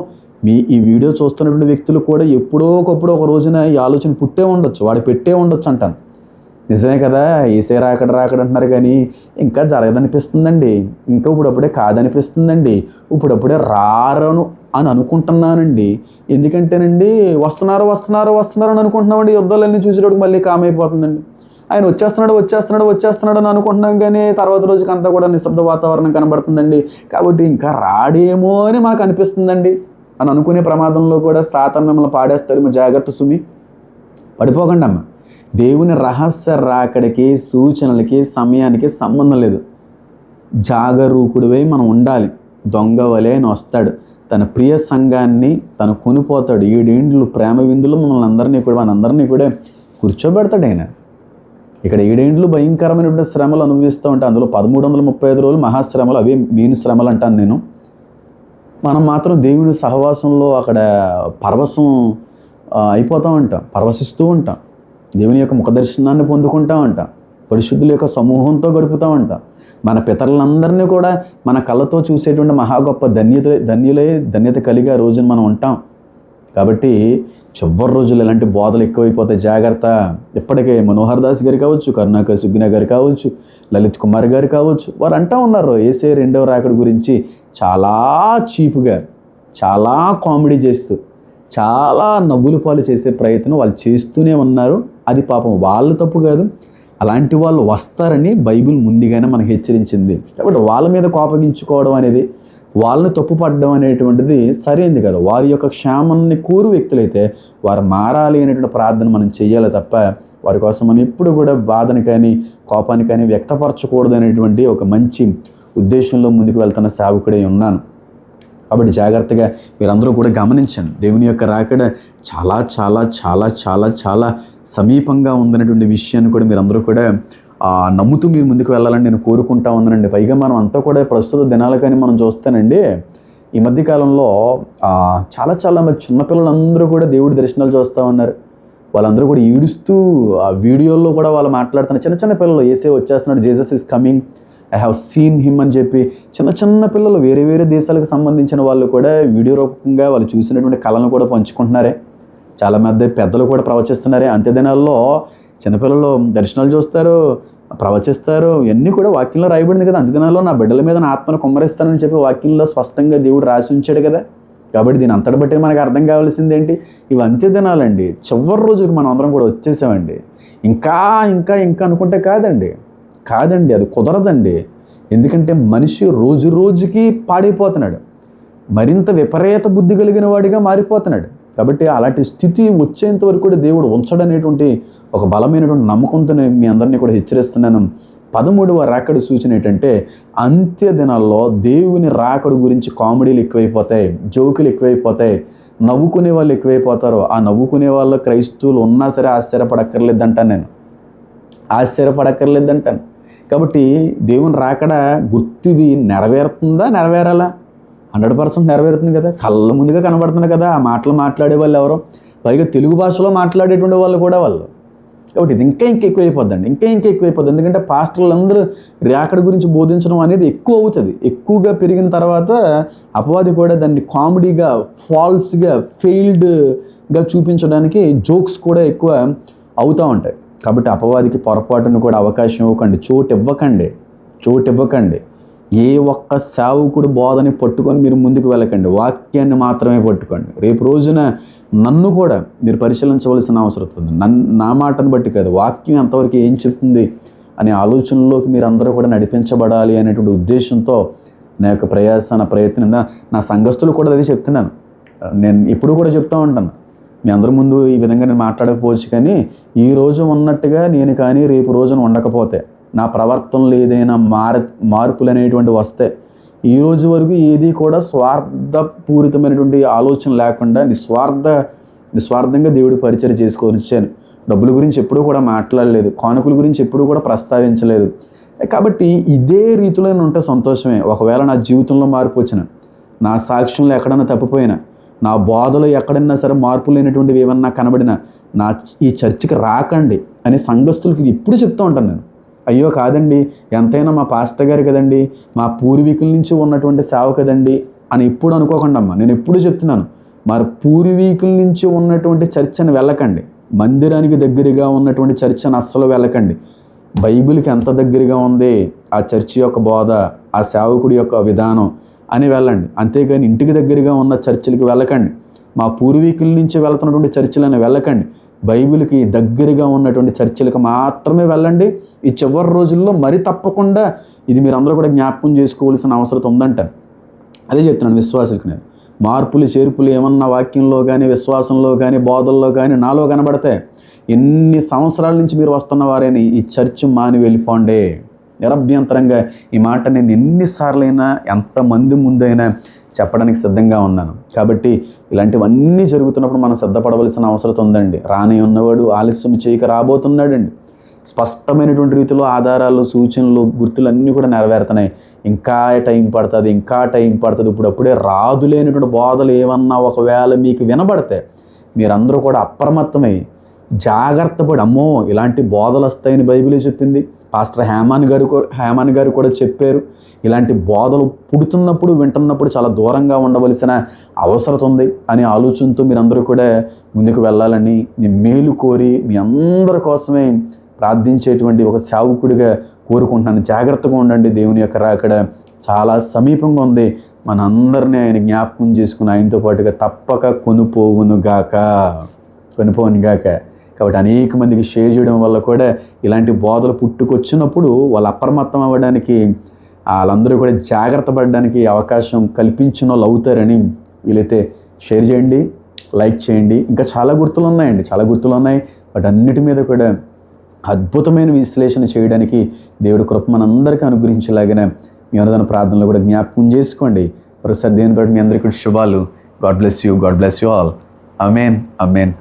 ఈ వీడియో చూస్తున్నటువంటి వ్యక్తులు కూడా ఎప్పుడో ఒకప్పుడు ఒక రోజున ఈ ఆలోచన పుట్టే ఉండొచ్చు, వాడు పెట్టే ఉండొచ్చు అంటాను. నిజమే కదా, యేసయ్య రాకడ అంటున్నారు కానీ ఇంకా జరగదనిపిస్తుందండి, ఇంకా ఇప్పుడప్పుడే కాదనిపిస్తుందండి, ఇప్పుడప్పుడే రారను అని అనుకుంటున్నానండి. ఎందుకంటేనండి వస్తున్నారు అని అనుకుంటున్నామండి. యుద్ధాలన్నీ చూసేటప్పుడు మళ్ళీ కామైపోతుందండి. ఆయన వచ్చేస్తున్నాడు అని అనుకుంటున్నాం, కానీ తర్వాత రోజుకి అంతా కూడా నిశ్శబ్ద వాతావరణం కనబడుతుందండి. కాబట్టి ఇంకా రాడేమో అని మనకు అనిపిస్తుందండి అని అనుకునే ప్రమాదంలో కూడా సాతాను మిమ్మల్ని పాడేస్తారు. జాగ్రత్త సుమి, పడిపోకండి అమ్మ. దేవుని రహస్య రాకడికి, సూచనలకి, సమయానికి సంబంధం లేదు. జాగరూకుడివై మనం ఉండాలి. దొంగ వలె ఆయన వస్తాడు, తన ప్రియ సంఘాన్ని తను కొనిపోతాడు. 7 ఏండ్లు ప్రేమ విందులు మనందరినీ కూడా కూర్చోబెడతాడు ఆయన. ఇక్కడ 7 ఏండ్లు భయంకరమైనటువంటి శ్రమలు అనుభవిస్తూ ఉంటాయి. అందులో 1335 రోజులు మహాశ్రమలు, అవే మెయిన్ శ్రమలు అంటాను నేను. మనం మాత్రం దేవుని సహవాసంలో అక్కడ పరవశిస్తూ ఉంటాం, దేవుని యొక్క ముఖదర్శనాన్ని పొందుకుంటూ ఉంటాం, పరిశుద్ధుల యొక్క సమూహంతో గడుపుతూ ఉంటాం. మన పితరులందరినీ కూడా మన కళ్ళతో చూసేటువంటి మహా గొప్ప ధన్యత కలిగే రోజున మనం ఉంటాం. కాబట్టి చివరి రోజులు ఇలాంటి బోధలు ఎక్కువైపోతాయి, జాగ్రత్త. ఇప్పటికే మనోహర్ దాస్ గారు కావచ్చు, కరుణాకర్ సుగ్గిన గారు కావచ్చు, లలిత్ కుమార్ గారు కావచ్చు, వారు అంటూ ఉన్నారు యేసయ్య రెండవ రాకడ గురించి చాలా చీప్గా, చాలా కామెడీ చేస్తూ, చాలా నవ్వుల పాలు చేసే ప్రయత్నం వాళ్ళు చేస్తూనే ఉన్నారు. అది పాపం వాళ్ళ తప్పు కాదు, అలాంటి వాళ్ళు వస్తారని బైబిల్ ముందుగానే మనకు హెచ్చరించింది. కాబట్టి వాళ్ళ మీద కోపగించుకోవడం అనేది, వాళ్ళని తప్పుపడడం అనేటువంటిది సరైంది కదా. వారి యొక్క క్షేమాన్ని కోరు వ్యక్తులైతే వారు మారాలి అనేటువంటి ప్రార్థన మనం చేయాలి తప్ప వారి కోసం మనం ఎప్పుడు కూడా బాధని కానీ కోపాన్ని కానీ వ్యక్తపరచకూడదు అనేటువంటి ఒక మంచి ఉద్దేశంలో ముందుకు వెళ్తున్న సేవకుడై ఉన్నాను. కాబట్టి జాగ్రత్తగా మీరందరూ కూడా గమనించండి, దేవుని యొక్క రాకడ చాలా చాలా చాలా చాలా చాలా సమీపంగా ఉందనేటువంటి విషయాన్ని కూడా మీరందరూ కూడా నమ్ముతూ మీరు ముందుకు వెళ్ళాలని నేను కోరుకుంటా ఉన్నానండి. పైగా మనం అంతా కూడా ప్రస్తుత దినాలు కానీ మనం చూస్తానండి, ఈ మధ్యకాలంలో చాలా చాలా మంది చిన్నపిల్లలందరూ కూడా దేవుడి దర్శనాలు చూస్తూ ఉన్నారు. వాళ్ళందరూ కూడా ఈడుస్తూ ఆ వీడియోల్లో కూడా వాళ్ళు మాట్లాడుతున్నారు. చిన్న చిన్న పిల్లలు యేసయ్య వచ్చేస్తున్నాడు, Jesus is coming, I have seen him అని చెప్పి చిన్న చిన్న పిల్లలు వేరే వేరే దేశాలకు సంబంధించిన వాళ్ళు కూడా వీడియో రూపంగా వాళ్ళు చూసినటువంటి కళలను కూడా పంచుకుంటున్నారే. చాలా మంది పెద్దలు కూడా ప్రవచిస్తున్నారే. అంత్యదినాల్లో చిన్నపిల్లలు దర్శనాలు చూస్తారు, ప్రవచిస్తారు. ఇవన్నీ కూడా వాక్యంలో రాయబడింది కదా. అంత్యదినాల్లో నా బిడ్డల మీద నా ఆత్మను కుమ్మరిస్తానని చెప్పి వాక్యంలో స్పష్టంగా దేవుడు రాసి ఉంచాడు కదా. కాబట్టి దీని అంతటి బట్టి మనకు అర్థం కావాల్సింది ఏంటి, ఇవి అంత్యదినాలండి. చివరి రోజుకి మనం అందరం కూడా వచ్చేసామండి. ఇంకా ఇంకా ఇంకా అనుకుంటే కాదండి, అది కుదరదండి. ఎందుకంటే మనిషి రోజు రోజుకి పాడైపోతున్నాడు, మరింత విపరీత బుద్ధి కలిగిన వాడిగా మారిపోతున్నాడు. కాబట్టి అలాంటి స్థితి వచ్చేంత వరకు కూడా దేవుడు ఉంచడనేటువంటి ఒక బలమైనటువంటి నమ్మకంతో మీ అందరినీ కూడా హెచ్చరిస్తున్నాను. 13వ రాకడ సూచన ఏంటంటే, అంత్య దినాల్లో దేవుని రాకడ గురించి కామెడీలు ఎక్కువైపోతాయి, జోకులు ఎక్కువైపోతాయి, నవ్వుకునే వాళ్ళు ఎక్కువైపోతారు. ఆ నవ్వుకునే వాళ్ళ క్రైస్తవులు ఉన్నా సరే ఆశ్చర్యపడక్కర్లేదంటాను. కాబట్టి దేవుని రాకడ గుర్తిది నెరవేరుతుందా, నెరవేరాలా? 100% నెరవేరుతుంది కదా. కళ్ళ ముందుగా కనబడుతుంది కదా. ఆ మాటలు మాట్లాడే వాళ్ళు ఎవరో, పైగా తెలుగు భాషలో మాట్లాడేటువంటి వాళ్ళు కూడా వాళ్ళు. కాబట్టి ఇది ఇంకా ఎక్కువైపోద్దండి, ఇంకా ఎక్కువైపోద్ది. ఎందుకంటే పాస్టర్లు అందరూ రాకడ గురించి బోధించడం అనేది ఎక్కువ అవుతుంది. ఎక్కువగా పెరిగిన తర్వాత అపవాది కూడా దాన్ని కామెడీగా, ఫాల్స్గా, ఫెయిల్డ్గా చూపించడానికి జోక్స్ కూడా ఎక్కువ అవుతూ ఉంటాయి. కాబట్టి అపవాదికి పొరపాటును కూడా అవకాశం ఇవ్వకండి, చోటు ఇవ్వకండి. ఏ ఒక్క సేవకుడు బోధని పట్టుకొని మీరు ముందుకు వెళ్ళకండి, వాక్యాన్ని మాత్రమే పట్టుకోండి. రేపు రోజున నన్ను కూడా మీరు పరిశీలించవలసిన అవసరం వస్తుంది. నా మాటను బట్టి కాదు, వాక్యం ఎంతవరకు ఏం చెప్తుంది అనే ఆలోచనలోకి మీరు అందరూ కూడా నడిపించబడాలి అనేటువంటి ఉద్దేశంతో నా యొక్క ప్రయత్నం. నా సంఘస్థులు కూడా అది చెప్తున్నాను. నేను ఇప్పుడు కూడా చెప్తూ ఉంటాను, మీ అందరి ముందు ఈ విధంగా నేను మాట్లాడకపోవచ్చు, కానీ ఈ రోజు ఉన్నట్టుగా నేను కానీ రేపు రోజున ఉండకపోతే, నా ప్రవర్తనలో ఏదైనా మార్పులు అనేటువంటి వస్తే, ఈ రోజు వరకు ఏది కూడా స్వార్థపూరితమైనటువంటి ఆలోచన లేకుండా నిస్వార్థంగా దేవుడి పరిచర్య చేసుకొని వచ్చాను. డబ్బుల గురించి ఎప్పుడూ కూడా మాట్లాడలేదు, కానుకల గురించి ఎప్పుడూ కూడా ప్రస్తావించలేదు. కాబట్టి ఇదే రీతిలో నేను ఉంటే సంతోషమే. ఒకవేళ నా జీవితంలో మార్పు వచ్చిన, నా సాక్ష్యంలో ఎక్కడన్నా తప్పిపోయినా, నా బోధలో ఎక్కడైనా సరే మార్పు లేనటువంటివి ఏమన్నా కనబడినా, ఈ చర్చికి రాకండి అని సంఘస్థులకి ఇప్పుడు చెప్తూ ఉంటాను నేను. అయ్యో కాదండి, ఎంతైనా మా పాస్టర్ గారు కదండి, మా పూర్వీకుల నుంచి ఉన్నటువంటి సేవ కదండి అని ఎప్పుడు అనుకోకుండా అమ్మా, నేను ఎప్పుడు చెప్తున్నాను, మరి పూర్వీకుల నుంచి ఉన్నటువంటి చర్చని వెళ్ళకండి, మందిరానికి దగ్గరగా ఉన్నటువంటి చర్చని అస్సలు వెళ్ళకండి. బైబిల్కి ఎంత దగ్గరగా ఉంది ఆ చర్చి యొక్క బోధ, ఆ సేవకుడి యొక్క విధానం అని వెళ్ళండి. అంతేగాని ఇంటికి దగ్గరగా ఉన్న చర్చిలకి వెళ్ళకండి, మా పూర్వీకుల నుంచి వెళ్తున్నటువంటి చర్చిలని వెళ్ళకండి. బైబిల్కి దగ్గరగా ఉన్నటువంటి చర్చిలకు మాత్రమే వెళ్ళండి. ఈ చివరి రోజుల్లో మరి తప్పకుండా ఇది మీరు అందరూ కూడా జ్ఞాపకం చేసుకోవాల్సిన అవసరం ఉందంట. అదే చెప్తున్నాను విశ్వాసులకు నేను. మార్పులు చేర్పులు ఏమన్నా వాక్యంలో కానీ, విశ్వాసంలో కానీ, బోధల్లో కానీ నాలో కనబడతాయి. ఎన్ని సంవత్సరాల నుంచి మీరు వస్తున్న వారని ఈ చర్చ్ మాని వెళ్ళిపోండి. నిరభ్యంతరంగా ఈ మాట నేను ఎన్నిసార్లైనా, ఎంతమంది ముందైనా చెప్పడానికి సిద్ధంగా ఉన్నాను. కాబట్టి ఇలాంటివన్నీ జరుగుతున్నప్పుడు మనం సిద్ధపడవలసిన అవసరం ఉందండి. రాని ఉన్నవాడు ఆలస్యం చేయక రాబోతున్నాడండి. స్పష్టమైనటువంటి రీతిలో ఆధారాలు, సూచనలు, గుర్తులు అన్నీ కూడా నెరవేరుతున్నాయి. ఇంకా టైం పడుతుంది. ఇప్పుడప్పుడే రాదులేనటువంటి బోధలు ఏమన్నా ఒకవేళ మీకు వినబడితే మీరందరూ కూడా అప్రమత్తమై జాగ్రత్త పడి, అమ్మో ఇలాంటి బోధలు వస్తాయని బైబిలే చెప్పింది. పాస్టర్ హేమాన్ గారు కూడా చెప్పారు. ఇలాంటి బోధలు పుడుతున్నప్పుడు వింటున్నప్పుడు చాలా దూరంగా ఉండవలసిన అవసరం ఉంది అనే ఆలోచనతో మీరందరూ కూడా ముందుకు వెళ్ళాలని మేలు కోరి మీ అందరి కోసమే ప్రార్థించేటువంటి ఒక సేవకుడిగా కోరుకుంటున్నాను. జాగ్రత్తగా ఉండండి. దేవుని యొక్క రాకడ చాలా సమీపంగా ఉంది. మనందరినీ ఆయన జ్ఞాపకం చేసుకుని ఆయనతో పాటుగా తప్పక కొనిపోవును గాక. కాబట్టి అనేక మందికి షేర్ చేయడం వల్ల కూడా ఇలాంటి బోధలు పుట్టుకొచ్చినప్పుడు వాళ్ళు అప్రమత్తం అవ్వడానికి, వాళ్ళందరూ కూడా జాగ్రత్త పడడానికి అవకాశం కల్పించిన వాళ్ళు అవుతారని వీలైతే షేర్ చేయండి, లైక్ చేయండి. ఇంకా చాలా గుర్తులు ఉన్నాయి. వాటి అన్నిటి మీద కూడా అద్భుతమైన విశ్లేషణ చేయడానికి దేవుడి కృప మనందరికీ అనుగ్రహించేలాగానే మీ అనుదాన ప్రార్థనలు కూడా జ్ఞాపకం చేసుకోండి. మరోసారి దేని బట్టి మీ అందరికీ శుభాలు. God bless you all. Amen.